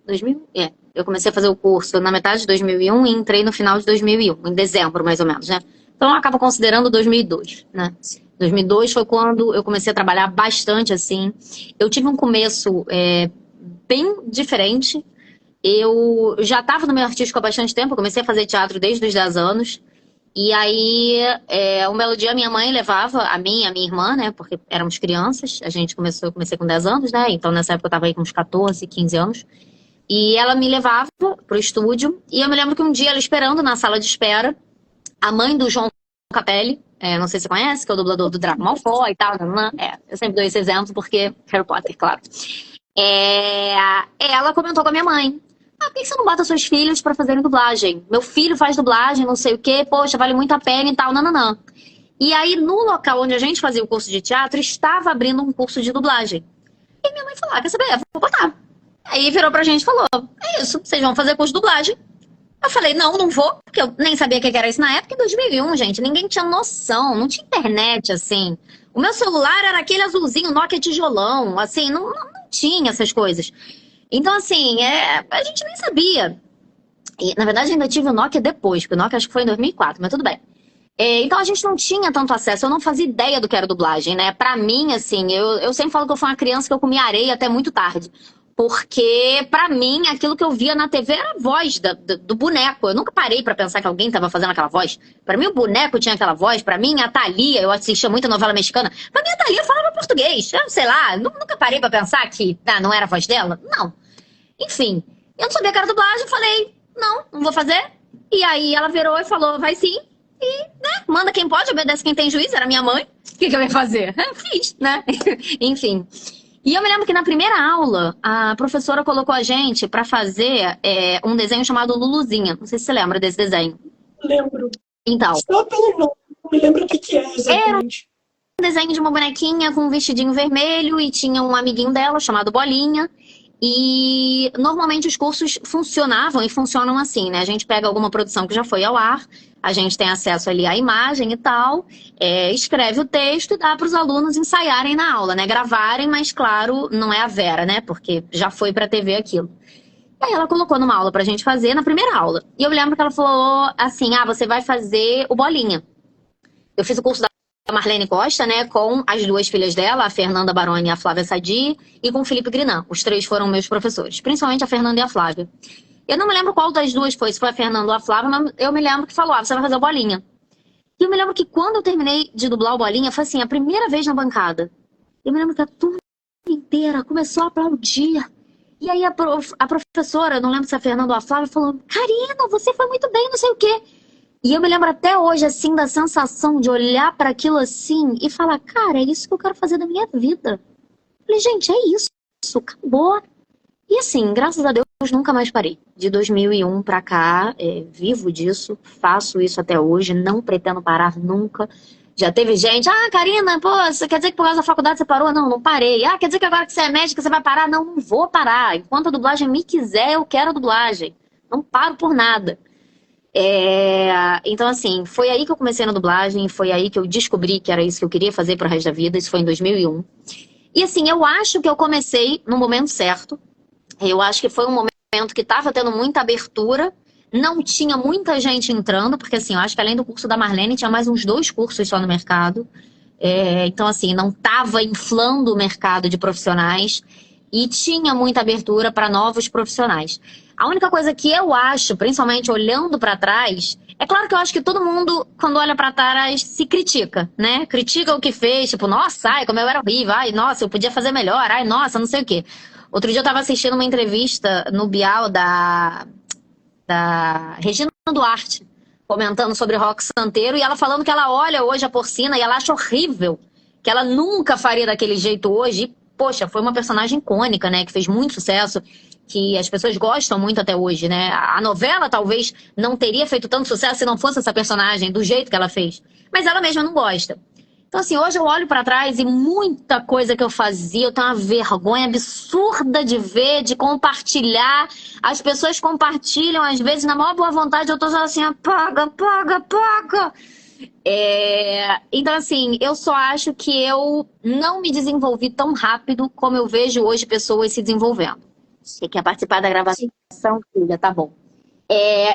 S1: 2000? Eu comecei a fazer o curso na metade de 2001 e entrei no final de 2001, em dezembro, mais ou menos, né? Então, eu acabo considerando 2002, né? 2002 foi quando eu comecei a trabalhar bastante, assim. Eu tive um começo bem diferente. Eu já estava no meio artístico há bastante tempo, eu comecei a fazer teatro desde os 10 anos. E aí, um belo dia, minha mãe levava a mim e a minha irmã, né? Porque éramos crianças, eu comecei com 10 anos, né? Então, nessa época, eu estava aí com uns 14, 15 anos. E ela me levava pro estúdio. E eu me lembro que um dia, ela esperando na sala de espera, a mãe do João Capelli, não sei se você conhece, que é o dublador do Draco Malfoy e tal. Eu sempre dou esse exemplo porque Harry Potter, claro. Ela comentou com a minha mãe: por que você não bota seus filhos pra fazerem dublagem? Meu filho faz dublagem, não sei o quê, poxa, vale muito a pena e tal, nananã. E aí, no local onde a gente fazia o curso de teatro, estava abrindo um curso de dublagem. E minha mãe falou: quer saber? Vou botar. Aí virou pra gente e falou: é isso, vocês vão fazer curso de dublagem. Eu falei: não vou, porque eu nem sabia o que era isso na época. Em 2001, gente, ninguém tinha noção, não tinha internet, assim. O meu celular era aquele azulzinho, Nokia tijolão, assim, não tinha essas coisas. Então, assim, a gente nem sabia. E, na verdade, ainda tive o Nokia depois, porque o Nokia acho que foi em 2004, mas tudo bem. Então, a gente não tinha tanto acesso, eu não fazia ideia do que era dublagem, né? Pra mim, assim, eu sempre falo que eu fui uma criança que eu comia areia até muito tarde. Porque, pra mim, aquilo que eu via na TV era a voz do boneco. Eu nunca parei pra pensar que alguém tava fazendo aquela voz. Pra mim, o boneco tinha aquela voz. Pra mim, a Thalia, eu assistia muita novela mexicana. Pra mim, a Thalia falava português. Eu sei lá, nunca parei pra pensar que não era a voz dela. Não. Enfim, eu não sabia que era dublagem. Falei: não vou fazer. E aí, ela virou e falou: vai sim. E, né, manda quem pode, obedece quem tem juízo. Era minha mãe. O que eu ia fazer? Fiz, né? Enfim... E eu me lembro que na primeira aula, a professora colocou a gente para fazer um desenho chamado Luluzinha. Não sei se você lembra desse desenho.
S2: Lembro.
S1: Então.
S2: Só pelo nome, não me lembro o que é exatamente.
S1: Era um desenho de uma bonequinha com um vestidinho vermelho e tinha um amiguinho dela chamado Bolinha. E normalmente os cursos funcionavam e funcionam assim, né? A gente pega alguma produção que já foi ao ar, a gente tem acesso ali à imagem e tal, escreve o texto e dá para os alunos ensaiarem na aula, né? Gravarem, mas claro, não é a Vera, né? Porque já foi para a TV aquilo. E aí ela colocou numa aula pra gente fazer, na primeira aula. E eu lembro que ela falou assim: você vai fazer o Bolinha. Eu fiz o curso da Marlene Costa, né, com as duas filhas dela, a Fernanda Baroni e a Flávia Sadi, e com o Felipe Grinan. Os três foram meus professores, principalmente a Fernanda e a Flávia. Eu não me lembro qual das duas foi, se foi a Fernanda ou a Flávia, mas eu me lembro que falou: você vai fazer o Bolinha. E eu me lembro que quando eu terminei de dublar o Bolinha, foi assim, a primeira vez na bancada. Eu me lembro que a turma inteira começou a aplaudir. E aí a professora, não lembro se a Fernanda ou a Flávia, falou: Karina, você foi muito bem, não sei o quê. E eu me lembro até hoje, assim, da sensação de olhar para aquilo assim e falar: cara, é isso que eu quero fazer da minha vida. Eu falei: gente, é isso, acabou. E assim, graças a Deus, nunca mais parei. De 2001 pra cá, vivo disso, faço isso até hoje, não pretendo parar nunca. Já teve gente: Karina, pô, você quer dizer que por causa da faculdade você parou? Não parei. Quer dizer que agora que você é médica você vai parar? Não vou parar. Enquanto a dublagem me quiser, eu quero a dublagem. Não paro por nada. Então, assim, foi aí que eu comecei na dublagem, foi aí que eu descobri que era isso que eu queria fazer pro resto da vida. Isso foi em 2001. E assim, eu acho que eu comecei no momento certo. Eu acho que foi um momento que estava tendo muita abertura, não tinha muita gente entrando, porque assim, eu acho que além do curso da Marlene, tinha mais uns 2 cursos só no mercado. Então, assim, não estava inflando o mercado de profissionais e tinha muita abertura para novos profissionais. A única coisa que eu acho, principalmente olhando para trás, é claro que eu acho que todo mundo, quando olha para trás, se critica, né? Critica o que fez, tipo: nossa, como eu era horrível, nossa, eu podia fazer melhor, nossa, não sei o quê. Outro dia eu estava assistindo uma entrevista no Bial da Regina Duarte, comentando sobre Roque Santeiro, e ela falando que ela olha hoje a Porcina e ela acha horrível, que ela nunca faria daquele jeito hoje. E, poxa, foi uma personagem icônica, né, que fez muito sucesso, que as pessoas gostam muito até hoje, né? A novela talvez não teria feito tanto sucesso se não fosse essa personagem, do jeito que ela fez. Mas ela mesma não gosta. Então, assim, hoje eu olho pra trás e muita coisa que eu fazia, eu tenho uma vergonha absurda de ver, de compartilhar. As pessoas compartilham, às vezes, na maior boa vontade, eu tô só assim: apaga. Então, assim, eu só acho que eu não me desenvolvi tão rápido como eu vejo hoje pessoas se desenvolvendo. Você quer participar da
S2: Sim.
S1: gravação, filha? Tá bom.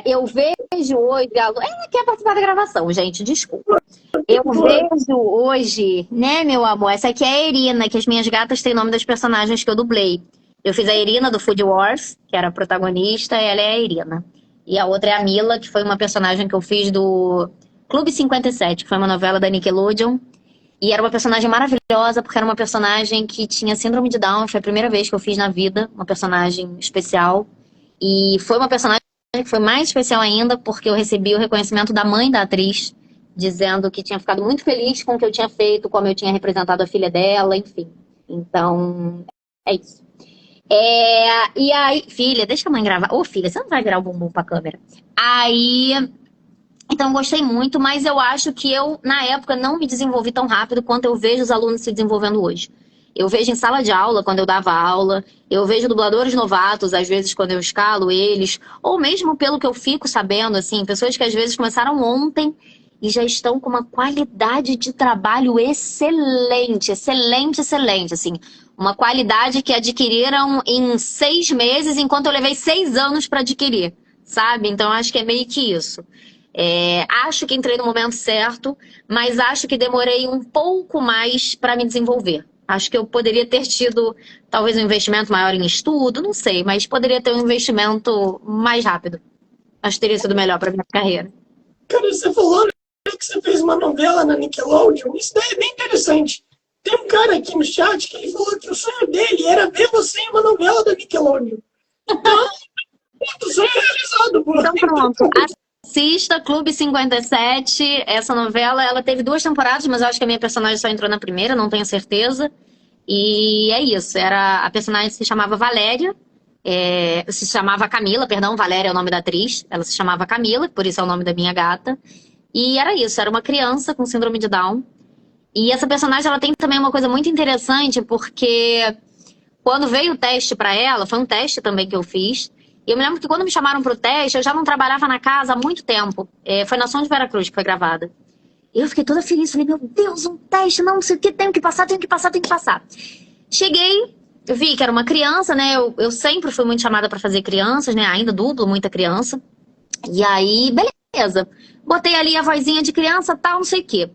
S1: Eu vejo hoje. Ela quer participar da gravação, gente, desculpa. Eu
S2: Boa.
S1: vejo hoje, né, meu amor? Essa aqui é a Irina, que as minhas gatas têm nome das personagens que eu dublei. Eu fiz a Irina do Food Wars, que era a protagonista, e ela é a Irina. E a outra é a Mila, que foi uma personagem que eu fiz do Clube 57, que foi uma novela da Nickelodeon. E era uma personagem maravilhosa, porque era uma personagem que tinha síndrome de Down. Foi a primeira vez que eu fiz na vida uma personagem especial. E foi uma personagem que foi mais especial ainda, porque eu recebi o reconhecimento da mãe da atriz, dizendo que tinha ficado muito feliz com o que eu tinha feito, como eu tinha representado a filha dela, enfim. Então, é isso. E aí, filha, deixa a mãe gravar. Ô, filha, você não vai virar o bumbum pra câmera. Aí, então eu gostei muito, mas eu acho que eu, na época, não me desenvolvi tão rápido quanto eu vejo os alunos se desenvolvendo hoje. Eu vejo em sala de aula, quando eu dava aula, eu vejo dubladores novatos, às vezes, quando eu escalo eles, ou mesmo pelo que eu fico sabendo, assim, pessoas que às vezes começaram ontem e já estão com uma qualidade de trabalho excelente, excelente, excelente, assim. Uma qualidade que adquiriram em 6 meses, enquanto eu levei 6 anos para adquirir, sabe? Então, acho que é meio que isso. Acho que entrei no momento certo, mas acho que demorei um pouco mais para me desenvolver. Acho que eu poderia ter tido talvez um investimento maior em estudo, não sei, mas poderia ter um investimento mais rápido. Acho que teria sido melhor para minha carreira.
S2: Cara, você falou, né, que você fez uma novela na Nickelodeon. Isso daí é bem interessante. Tem um cara aqui no chat que ele falou que o sonho dele era ver você em uma novela da Nickelodeon. Então, o sonho é realizado, pô.
S1: Então pronto, assista Clube 57. Essa novela, ela teve 2 temporadas, mas eu acho que a minha personagem só entrou na primeira, não tenho certeza. E é isso, a personagem se chamava Valéria, se chamava Camila, perdão, Valéria é o nome da atriz, ela se chamava Camila, por isso é o nome da minha gata. E era isso, era uma criança com síndrome de Down. E essa personagem, ela tem também uma coisa muito interessante, porque quando veio o teste pra ela, foi um teste também que eu fiz. E eu me lembro que quando me chamaram pro teste, eu já não trabalhava na casa há muito tempo. Foi na Som de Veracruz que foi gravada. E eu fiquei toda feliz, falei, meu Deus, um teste, não sei o que, tenho que passar, tenho que passar, tenho que passar. Cheguei, eu vi que era uma criança, né? Eu sempre fui muito chamada pra fazer crianças, né? Ainda dublo muita criança. E aí, beleza. Botei ali a vozinha de criança, tal, não sei o quê.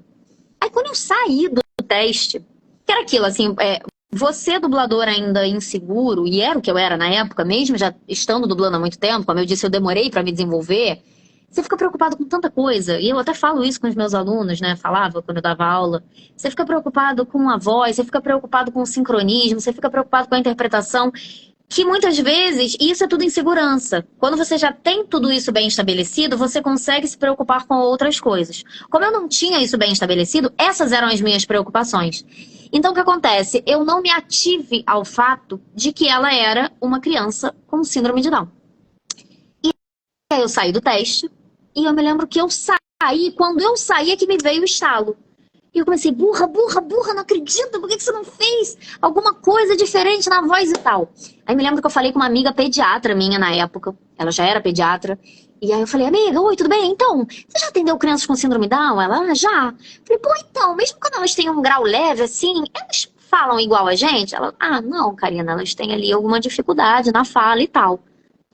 S1: Aí quando eu saí do teste, que era aquilo, assim, você dublador ainda inseguro, e era o que eu era na época, mesmo já estando dublando há muito tempo, como eu disse, eu demorei pra me desenvolver, você fica preocupado com tanta coisa, e eu até falo isso com os meus alunos, né, falava quando eu dava aula, você fica preocupado com a voz, você fica preocupado com o sincronismo, você fica preocupado com a interpretação, que muitas vezes isso é tudo insegurança. Quando você já tem tudo isso bem estabelecido, você consegue se preocupar com outras coisas. Como eu não tinha isso bem estabelecido, essas eram as minhas preocupações. Então o que acontece? Eu não me ative ao fato de que ela era uma criança com síndrome de Down. E aí eu saí do teste, e eu me lembro que eu saí, quando eu saí é que me veio o estalo. E eu comecei, burra, burra, burra, não acredito, por que você não fez alguma coisa diferente na voz e tal? Aí me lembro que eu falei com uma amiga pediatra minha na época, ela já era pediatra, e aí eu falei, amiga, oi, tudo bem? Então, você já atendeu crianças com síndrome Down? Ela, já. Falei, pô, então, mesmo quando elas têm um grau leve assim, elas falam igual a gente? Ela, não, Karina, elas têm ali alguma dificuldade na fala e tal.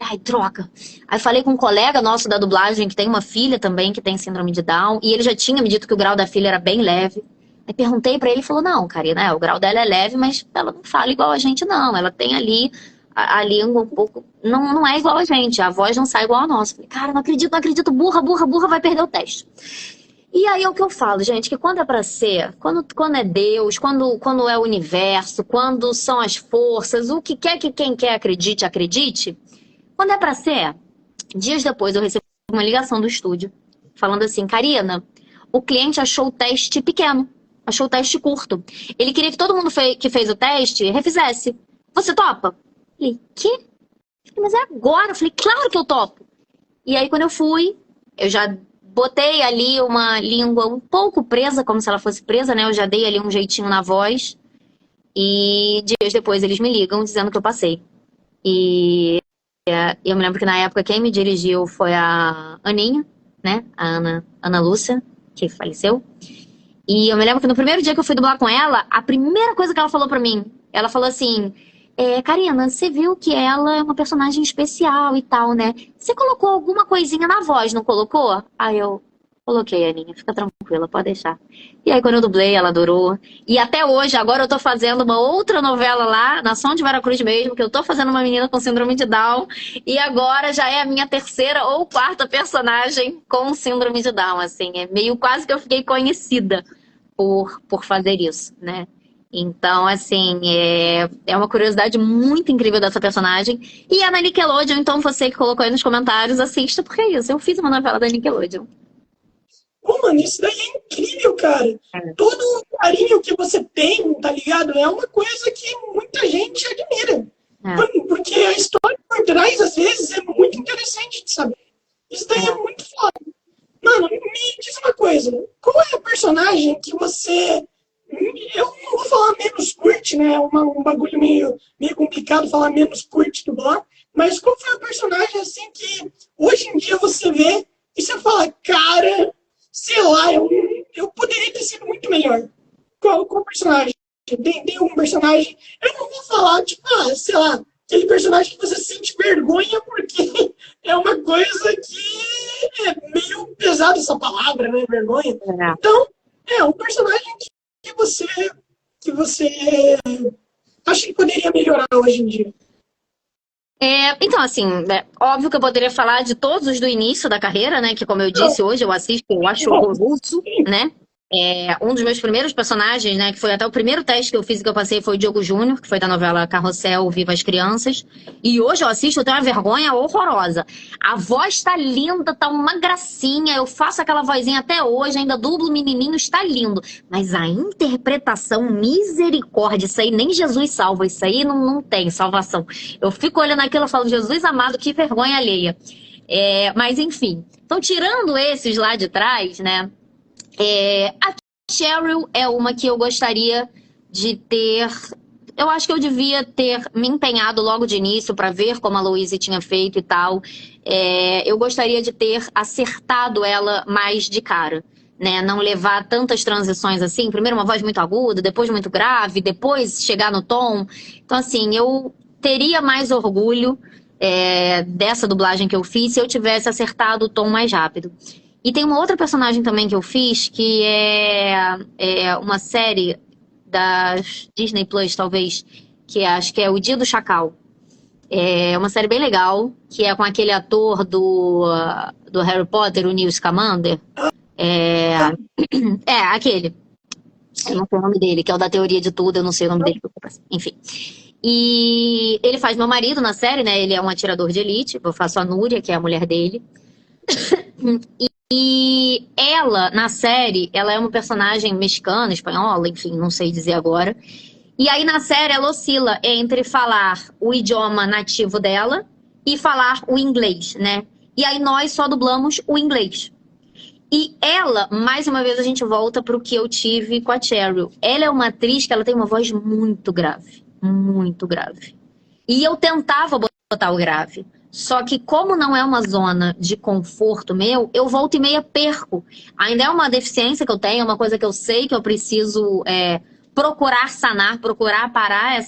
S1: Ai, droga. Aí falei com um colega nosso da dublagem que tem uma filha também que tem síndrome de Down, e ele já tinha me dito que o grau da filha era bem leve. Aí perguntei pra ele, ele falou, não, Karina, o grau dela é leve, mas ela não fala igual a gente, não. Ela tem ali a língua um pouco... Não é igual a gente, a voz não sai igual a nossa. Falei, cara, não acredito, burra, burra, burra, vai perder o teste. E aí é o que eu falo, gente, que quando é pra ser, quando é Deus, quando é o universo, quando são as forças, o que quer que quem quer acredite, acredite... Quando é pra ser, dias depois eu recebi uma ligação do estúdio, falando assim, Karina, o cliente achou o teste pequeno, achou o teste curto. Ele queria que todo mundo que fez o teste refizesse. Você topa? Falei, quê? Mas é agora. Eu falei, claro que eu topo. E aí quando eu fui, eu já botei ali uma língua um pouco presa, como se ela fosse presa, né? Eu já dei ali um jeitinho na voz. E dias depois eles me ligam dizendo que eu passei. E eu me lembro que na época quem me dirigiu foi a Aninha, né? A Ana Lúcia. que faleceu. E eu me lembro que no primeiro dia que eu fui dublar com ela, a primeira coisa que ela falou pra mim, ela falou assim, Karina, você viu que ela é uma personagem especial e tal, né? Você colocou alguma coisinha na voz, não colocou? Aí eu coloquei, Aninha, fica tranquila, pode deixar. E aí quando eu dublei, ela adorou. E até hoje, agora eu tô fazendo uma outra novela lá, na Som de Veracruz mesmo, que eu tô fazendo uma menina com síndrome de Down. E agora já é a minha terceira ou quarta personagem com síndrome de Down, assim. É meio quase que eu fiquei conhecida por fazer isso, né? Então, assim, é uma curiosidade muito incrível dessa personagem. E é na Nickelodeon, então você que colocou aí nos comentários, assista, porque é isso. Eu fiz uma novela da Nickelodeon.
S2: Pô, mano, isso daí é incrível, cara. Todo o carinho que você tem, tá ligado? É uma coisa que muita gente admira. Porque a história por trás, às vezes, é muito interessante de saber. Isso daí é muito foda. Mano, me diz uma coisa. Qual é a personagem que você... Eu não vou falar menos curte, né? É um bagulho meio complicado falar menos curte do blog. Mas qual foi a personagem, assim, que hoje em dia você vê e você fala, cara... Sei lá, eu poderia ter sido muito melhor. Qual personagem? Tem algum personagem? Eu não vou falar, tipo, sei lá, aquele personagem que você sente vergonha porque é uma coisa que é meio pesada essa palavra, né? Vergonha. Então, é um personagem que você acha que poderia melhorar hoje em dia.
S1: Então, assim, óbvio que eu poderia falar de todos os do início da carreira, né? Que, como eu disse, hoje eu assisto, eu acho horroroso, né? Um dos meus primeiros personagens, né? Que foi até o primeiro teste que eu fiz e que eu passei foi o Diogo Júnior, que foi da novela Carrossel, Viva as Crianças. E hoje eu assisto, eu tenho uma vergonha horrorosa. A voz tá linda, tá uma gracinha. Eu faço aquela vozinha até hoje, ainda dublo o menininho, está lindo. Mas a interpretação, misericórdia, isso aí nem Jesus salva, isso aí não tem salvação. Eu fico olhando aquilo e falo, Jesus amado, que vergonha alheia. Mas enfim, então tirando esses lá de trás, né? A Cheryl é uma que eu gostaria de ter... Eu acho que eu devia ter me empenhado logo de início para ver como a Louise tinha feito e tal. Eu gostaria de ter acertado ela mais de cara, né? Não levar tantas transições assim. Primeiro uma voz muito aguda, depois muito grave, depois chegar no tom. Então, assim, eu teria mais orgulho dessa dublagem que eu fiz se eu tivesse acertado o tom mais rápido. E tem uma outra personagem também que eu fiz, que é uma série da Disney Plus, talvez, que acho que é O Dia do Chacal. É uma série bem legal, que é com aquele ator do Harry Potter, o Newt Scamander. Aquele. Eu não sei o nome dele, que é o da teoria de tudo, eu não sei o nome dele. Enfim. E ele faz meu marido na série, né? Ele é um atirador de elite. Eu faço a Núria, que é a mulher dele. E ela, na série, ela é uma personagem mexicana, espanhola, enfim, não sei dizer agora. E aí, na série, ela oscila entre falar o idioma nativo dela e falar o inglês, né? E aí, nós só dublamos o inglês. E ela, mais uma vez, a gente volta pro que eu tive com a Cheryl. Ela é uma atriz que ela tem uma voz muito grave. Muito grave. E eu tentava botar o grave. Só que como não é uma zona de conforto meu, eu volta e meia perco. Ainda é uma deficiência que eu tenho, é uma coisa que eu sei que eu preciso procurar sanar, procurar parar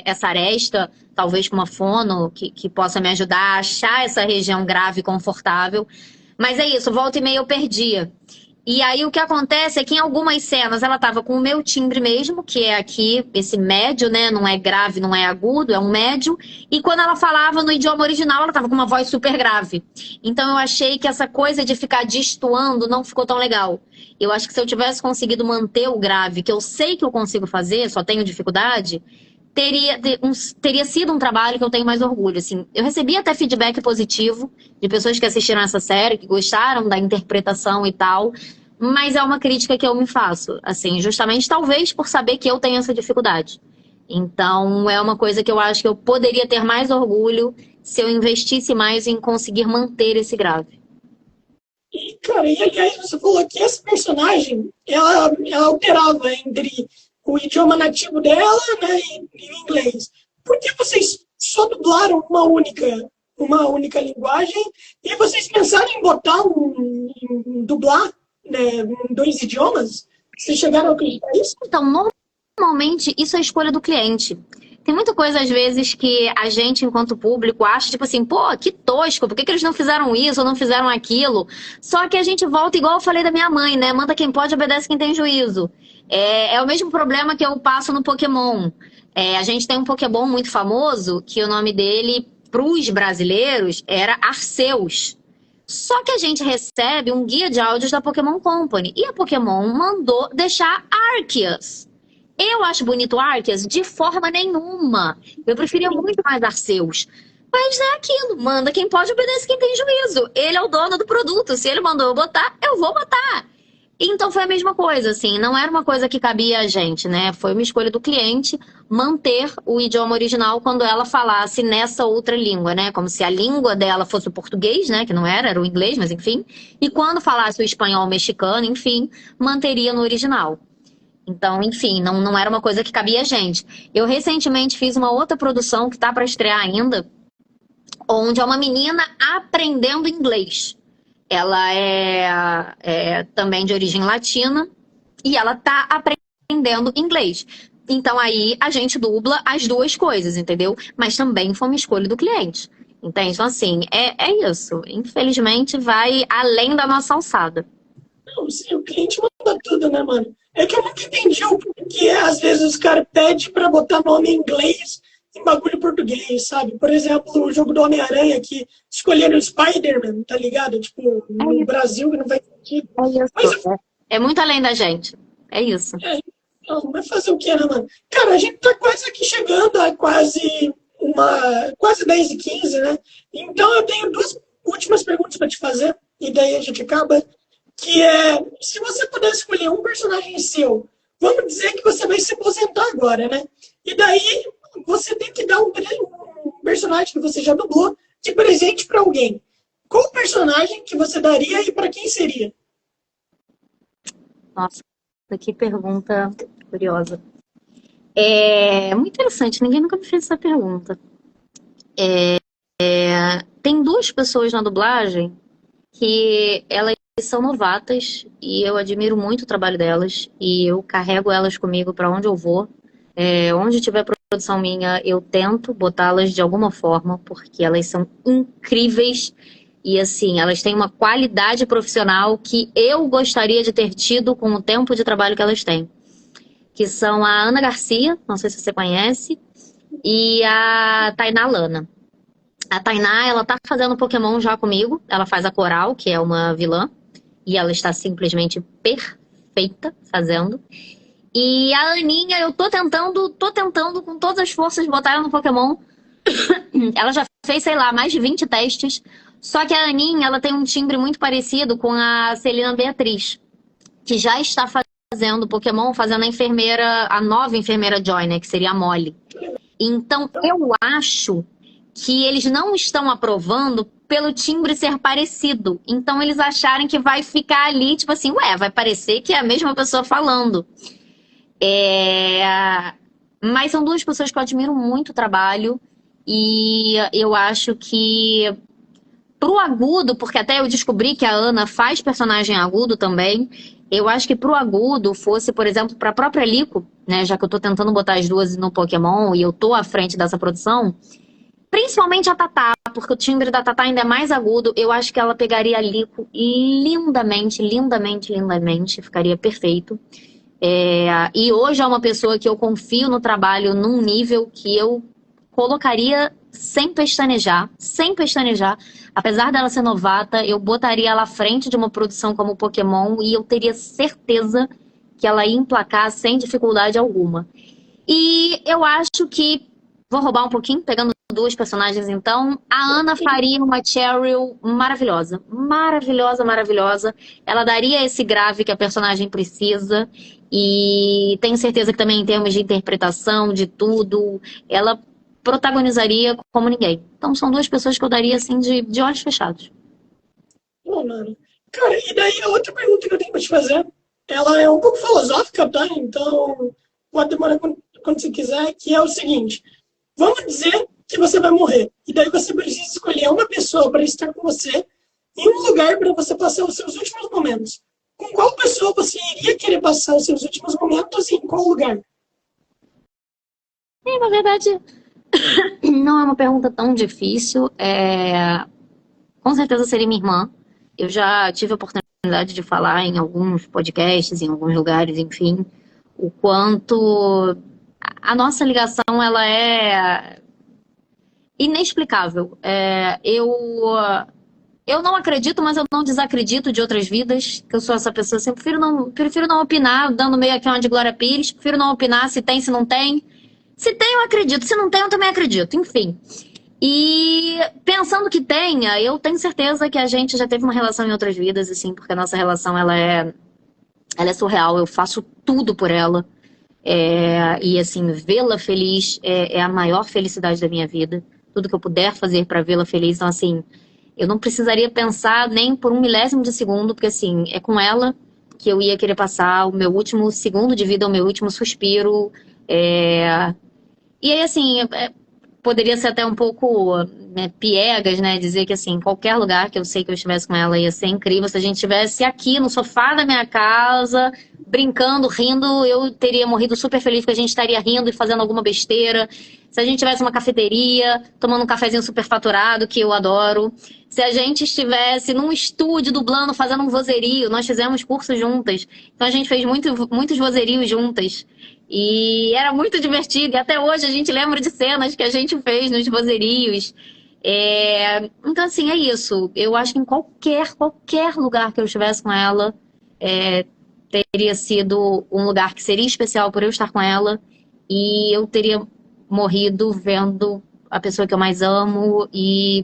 S1: essa aresta, talvez com uma fono que possa me ajudar a achar essa região grave e confortável. Mas é isso, volta e meia eu perdia. E aí o que acontece é que em algumas cenas ela tava com o meu timbre mesmo, que é aqui, esse médio, né? Não é grave, não é agudo, é um médio. E quando ela falava no idioma original, ela tava com uma voz super grave. Então eu achei que essa coisa de ficar destoando não ficou tão legal. Eu acho que se eu tivesse conseguido manter o grave, que eu sei que eu consigo fazer, só tenho dificuldade, teria sido um trabalho que eu tenho mais orgulho. Assim, eu recebi até feedback positivo de pessoas que assistiram essa série, que gostaram da interpretação e tal. Mas é uma crítica que eu me faço, assim, justamente talvez por saber que eu tenho essa dificuldade. Então, é uma coisa que eu acho que eu poderia ter mais orgulho se eu investisse mais em conseguir manter esse grave.
S2: E, cara, e aliás, você falou que essa personagem, ela alterava entre o idioma nativo dela, né, e o inglês. Por que vocês só dublaram uma única linguagem e vocês pensaram em botar, em dublar né, em 2 idiomas? Vocês chegaram a acreditar nisso?
S1: Então, normalmente, isso é a escolha do cliente. Tem muita coisa, às vezes, que a gente, enquanto público, acha, tipo assim, pô, que tosco, por que que eles não fizeram isso ou não fizeram aquilo? Só que a gente volta, igual eu falei da minha mãe, né? Manda quem pode, obedece quem tem juízo. É o mesmo problema que eu passo no Pokémon. A gente tem um Pokémon muito famoso, que o nome dele, pros brasileiros, era Arceus. Só que a gente recebe um guia de áudios da Pokémon Company. E a Pokémon mandou deixar Arceus. Eu acho bonito Arceus de forma nenhuma. Eu preferia muito mais Arceus. Mas é aquilo, manda quem pode, obedece quem tem juízo. Ele é o dono do produto. Se ele mandou eu botar, eu vou botar. Então foi a mesma coisa, assim, não era uma coisa que cabia a gente, né? Foi uma escolha do cliente manter o idioma original quando ela falasse nessa outra língua, né? Como se a língua dela fosse o português, né? Que não era o inglês, mas enfim. E quando falasse o espanhol mexicano, enfim, manteria no original. Então, enfim, não era uma coisa que cabia a gente. Eu recentemente fiz uma outra produção que tá para estrear ainda, onde é uma menina aprendendo inglês. Ela é também de origem latina e ela tá aprendendo inglês. Então aí a gente dubla as duas coisas, entendeu? Mas também foi uma escolha do cliente. Entende? Então assim, é isso. Infelizmente vai além da nossa alçada.
S2: Não, sim, o cliente manda tudo, né, mano? É que eu nunca entendi o que às vezes os caras pedem pra botar nome em inglês em bagulho português, sabe? Por exemplo, o jogo do Homem-Aranha que escolheram o Spider-Man, tá ligado? Tipo, no Brasil que não faz sentido. Mas,
S1: É muito além da gente. É isso.
S2: não, vai fazer o que, né, mano? Cara, a gente tá quase aqui chegando a quase 10h15, né? Então eu tenho 2 últimas perguntas pra te fazer, e daí a gente acaba. Que é, se você puder escolher um personagem seu, vamos dizer que você vai se aposentar agora, né? E daí você tem que dar um personagem que você já dublou de presente para alguém. Qual personagem que você daria e para quem seria?
S1: Nossa, que pergunta curiosa. É muito interessante, ninguém nunca me fez essa pergunta. Tem 2 pessoas na dublagem que elas são novatas e eu admiro muito o trabalho delas e eu carrego elas comigo para onde eu vou. Onde tiver produção minha, eu tento botá-las de alguma forma, porque elas são incríveis e assim, elas têm uma qualidade profissional que eu gostaria de ter tido com o tempo de trabalho que elas têm. Que são a Ana Garcia, não sei se você conhece, e a Tainá Lana. A Tainá, ela tá fazendo Pokémon já comigo, ela faz a Coral, que é uma vilã, e ela está simplesmente perfeita fazendo. E a Aninha, eu tô tentando com todas as forças botar ela no Pokémon. Ela já fez, sei lá, mais de 20 testes. Só que a Aninha, ela tem um timbre muito parecido com a Celina Beatriz, que já está fazendo Pokémon, fazendo a nova enfermeira Joy, né, que seria a Molly. Então, eu acho que eles não estão aprovando pelo timbre ser parecido. Então, eles acharem que vai ficar ali, tipo assim, vai parecer que é a mesma pessoa falando. Mas são 2 pessoas que eu admiro muito o trabalho e eu acho que pro agudo, porque até eu descobri que a Ana faz personagem agudo também, eu acho que pro agudo fosse, por exemplo, pra própria Lico, né, já que eu tô tentando botar as 2 no Pokémon e eu tô à frente dessa produção, principalmente a Tatá, porque o timbre da Tatá ainda é mais agudo, eu acho que ela pegaria a Lico lindamente, lindamente, lindamente, ficaria perfeito. E hoje é uma pessoa que eu confio no trabalho num nível que eu colocaria sem pestanejar. Apesar dela ser novata, eu botaria ela à frente de uma produção como Pokémon e eu teria certeza que ela ia emplacar sem dificuldade alguma. E eu acho que, vou roubar um pouquinho, pegando 2 personagens então, a Ana faria uma Cheryl maravilhosa. Maravilhosa, maravilhosa. Ela daria esse grave que a personagem precisa. E tenho certeza que também em termos de interpretação, de tudo, ela protagonizaria como ninguém. Então são 2 pessoas que eu daria assim de olhos fechados.
S2: Pô, mano. Cara, e daí a outra pergunta que eu tenho pra te fazer, ela é um pouco filosófica, tá? Então pode demorar quando você quiser, que é o seguinte. Vamos dizer que você vai morrer. E daí você precisa escolher uma pessoa para estar com você em um lugar para você passar os seus últimos momentos. com qual pessoa você iria querer passar os seus últimos momentos e em qual lugar?
S1: Na verdade, não é uma pergunta tão difícil. Com certeza seria minha irmã. Eu já tive a oportunidade de falar em alguns podcasts, em alguns lugares, enfim, o quanto a nossa ligação ela é inexplicável. Eu não acredito, mas eu não desacredito de outras vidas, que eu sou essa pessoa assim, prefiro não opinar, dando meio aqui uma de Glória Pires, prefiro não opinar se tem, se não tem. Se tem, eu acredito, se não tem, eu também acredito, enfim. E pensando que tenha, eu tenho certeza que a gente já teve uma relação em outras vidas, assim, porque a nossa relação, ela é surreal, eu faço tudo por ela. E assim, vê-la feliz é a maior felicidade da minha vida. Tudo que eu puder fazer pra vê-la feliz, então assim, eu não precisaria pensar nem por um milésimo de segundo, porque assim, é com ela que eu ia querer passar o meu último segundo de vida, o meu último suspiro. E aí assim, poderia ser até um pouco piegas, né? Dizer que assim, qualquer lugar que eu sei que eu estivesse com ela ia ser incrível. Se a gente estivesse aqui no sofá da minha casa, brincando, rindo, eu teria morrido super feliz porque a gente estaria rindo e fazendo alguma besteira. Se a gente tivesse uma cafeteria, tomando um cafezinho super faturado, que eu adoro. Se a gente estivesse num estúdio dublando, fazendo um vozerio, nós fizemos cursos juntas. Então a gente fez muitos vozerios juntas. E era muito divertido. E até hoje a gente lembra de cenas que a gente fez nos vozerios. Então, assim, é isso. Eu acho que em qualquer lugar que eu estivesse com ela, teria sido um lugar que seria especial por eu estar com ela. E eu teria morrido vendo a pessoa que eu mais amo e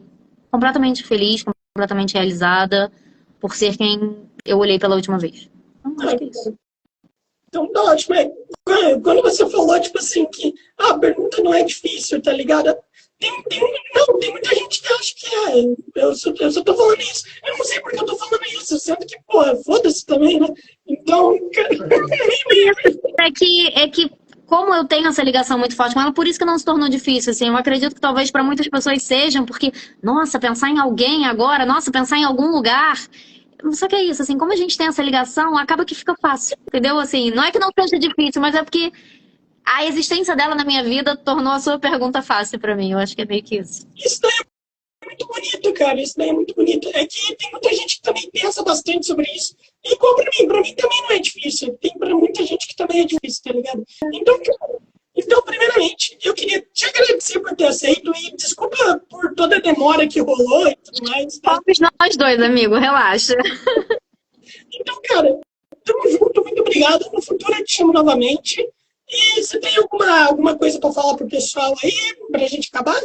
S1: completamente feliz, completamente realizada por ser quem eu olhei pela última vez. Então, acho que é isso.
S2: Então, tá ótimo. Quando você falou, tipo assim, que a pergunta não é difícil, tá ligado? Tem muita gente que acha que eu só tô falando isso. Eu não sei porque eu tô falando isso, sendo que, porra, foda-se também, né? Então,
S1: É que como eu tenho essa ligação muito forte com ela, por isso que não se tornou difícil, assim. Eu acredito que talvez para muitas pessoas sejam, porque, nossa, pensar em alguém agora, nossa, pensar em algum lugar. Só que é isso, assim, como a gente tem essa ligação, acaba que fica fácil, entendeu? Assim, não é que não seja difícil, mas é porque a existência dela na minha vida tornou a sua pergunta fácil pra mim. Eu acho que é meio que isso.
S2: Isso daí é muito bonito, cara. Isso daí é muito bonito. É que tem muita gente que também pensa bastante sobre isso. E igual pra mim também não é difícil. Tem pra muita gente que também é difícil, tá ligado? Então, cara, primeiramente, eu queria te agradecer por ter aceito e desculpa por toda a demora que rolou e tudo mais. Tá?
S1: Somos nós dois, amigo, relaxa.
S2: Então, cara, tamo junto, muito obrigado. No futuro eu te chamo novamente. E você tem alguma coisa pra falar pro pessoal aí, pra gente acabar?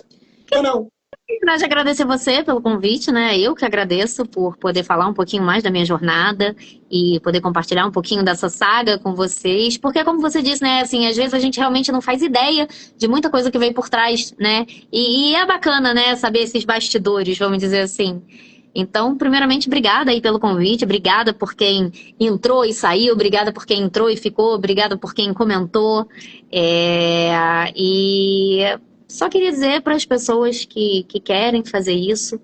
S2: Ou não?
S1: Eu te agradecer você pelo convite, né? Eu que agradeço por poder falar um pouquinho mais da minha jornada e poder compartilhar um pouquinho dessa saga com vocês. Porque, como você disse, né? Assim, às vezes a gente realmente não faz ideia de muita coisa que vem por trás, né? E é bacana, né? Saber esses bastidores, vamos dizer assim. Então, primeiramente, obrigada aí pelo convite, obrigada por quem entrou e saiu, obrigada por quem entrou e ficou, obrigada por quem comentou. E só queria dizer para as pessoas que querem fazer isso,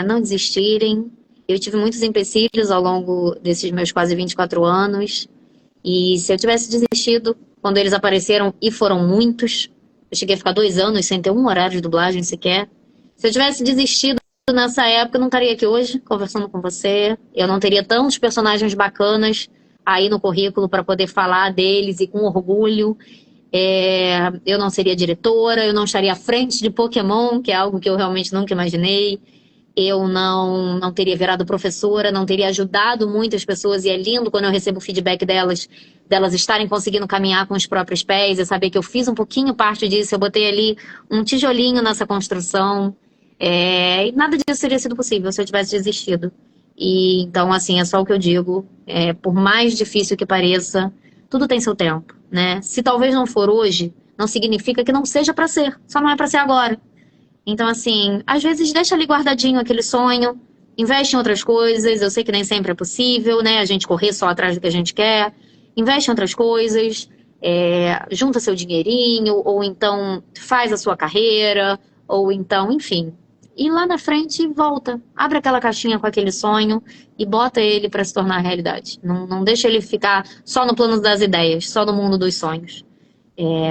S1: não desistirem. Eu tive muitos empecilhos ao longo desses meus quase 24 anos, e se eu tivesse desistido quando eles apareceram, e foram muitos, eu cheguei a ficar 2 anos sem ter um horário de dublagem sequer. Se eu tivesse desistido nessa época, eu não estaria aqui hoje conversando com você. Eu não teria tantos personagens bacanas aí no currículo para poder falar deles e com orgulho. Eu não seria diretora, eu não estaria à frente de Pokémon, que é algo que eu realmente nunca imaginei. Eu não teria virado professora, não teria ajudado muitas pessoas, e é lindo quando eu recebo o feedback delas estarem conseguindo caminhar com os próprios pés, e saber que eu fiz um pouquinho parte disso, eu botei ali um tijolinho nessa construção. E nada disso teria sido possível se eu tivesse desistido. E então, assim, é só o que eu digo. Por mais difícil que pareça, tudo tem seu tempo, né? Se talvez não for hoje, não significa que não seja pra ser. Só não é pra ser agora. Então, assim, às vezes deixa ali guardadinho aquele sonho, investe em outras coisas. Eu sei que nem sempre é possível, né? A gente correr só atrás do que a gente quer. Investe em outras coisas, junta seu dinheirinho, ou então faz a sua carreira, ou então, enfim, e lá na frente volta. Abre aquela caixinha com aquele sonho e bota ele para se tornar realidade. Não deixa ele ficar só no plano das ideias, só no mundo dos sonhos.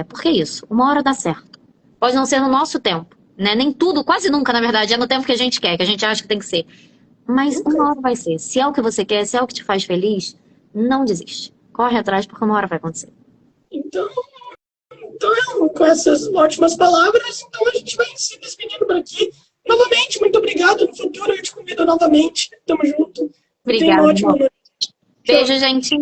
S1: Porque é isso, uma hora dá certo. Pode não ser no nosso tempo, né? Nem tudo, quase nunca, na verdade, é no tempo que a gente quer, que a gente acha que tem que ser. Mas uma hora vai ser. Se é o que você quer, se é o que te faz feliz, não desiste. Corre atrás, porque uma hora vai acontecer.
S2: Então, com essas ótimas palavras, então a gente vai se despedindo por aqui. Novamente, muito obrigado. No futuro eu te convido novamente. Tamo junto. Tenha uma
S1: Obrigada,
S2: ótima
S1: amor.
S2: noite.
S1: Beijo, gente.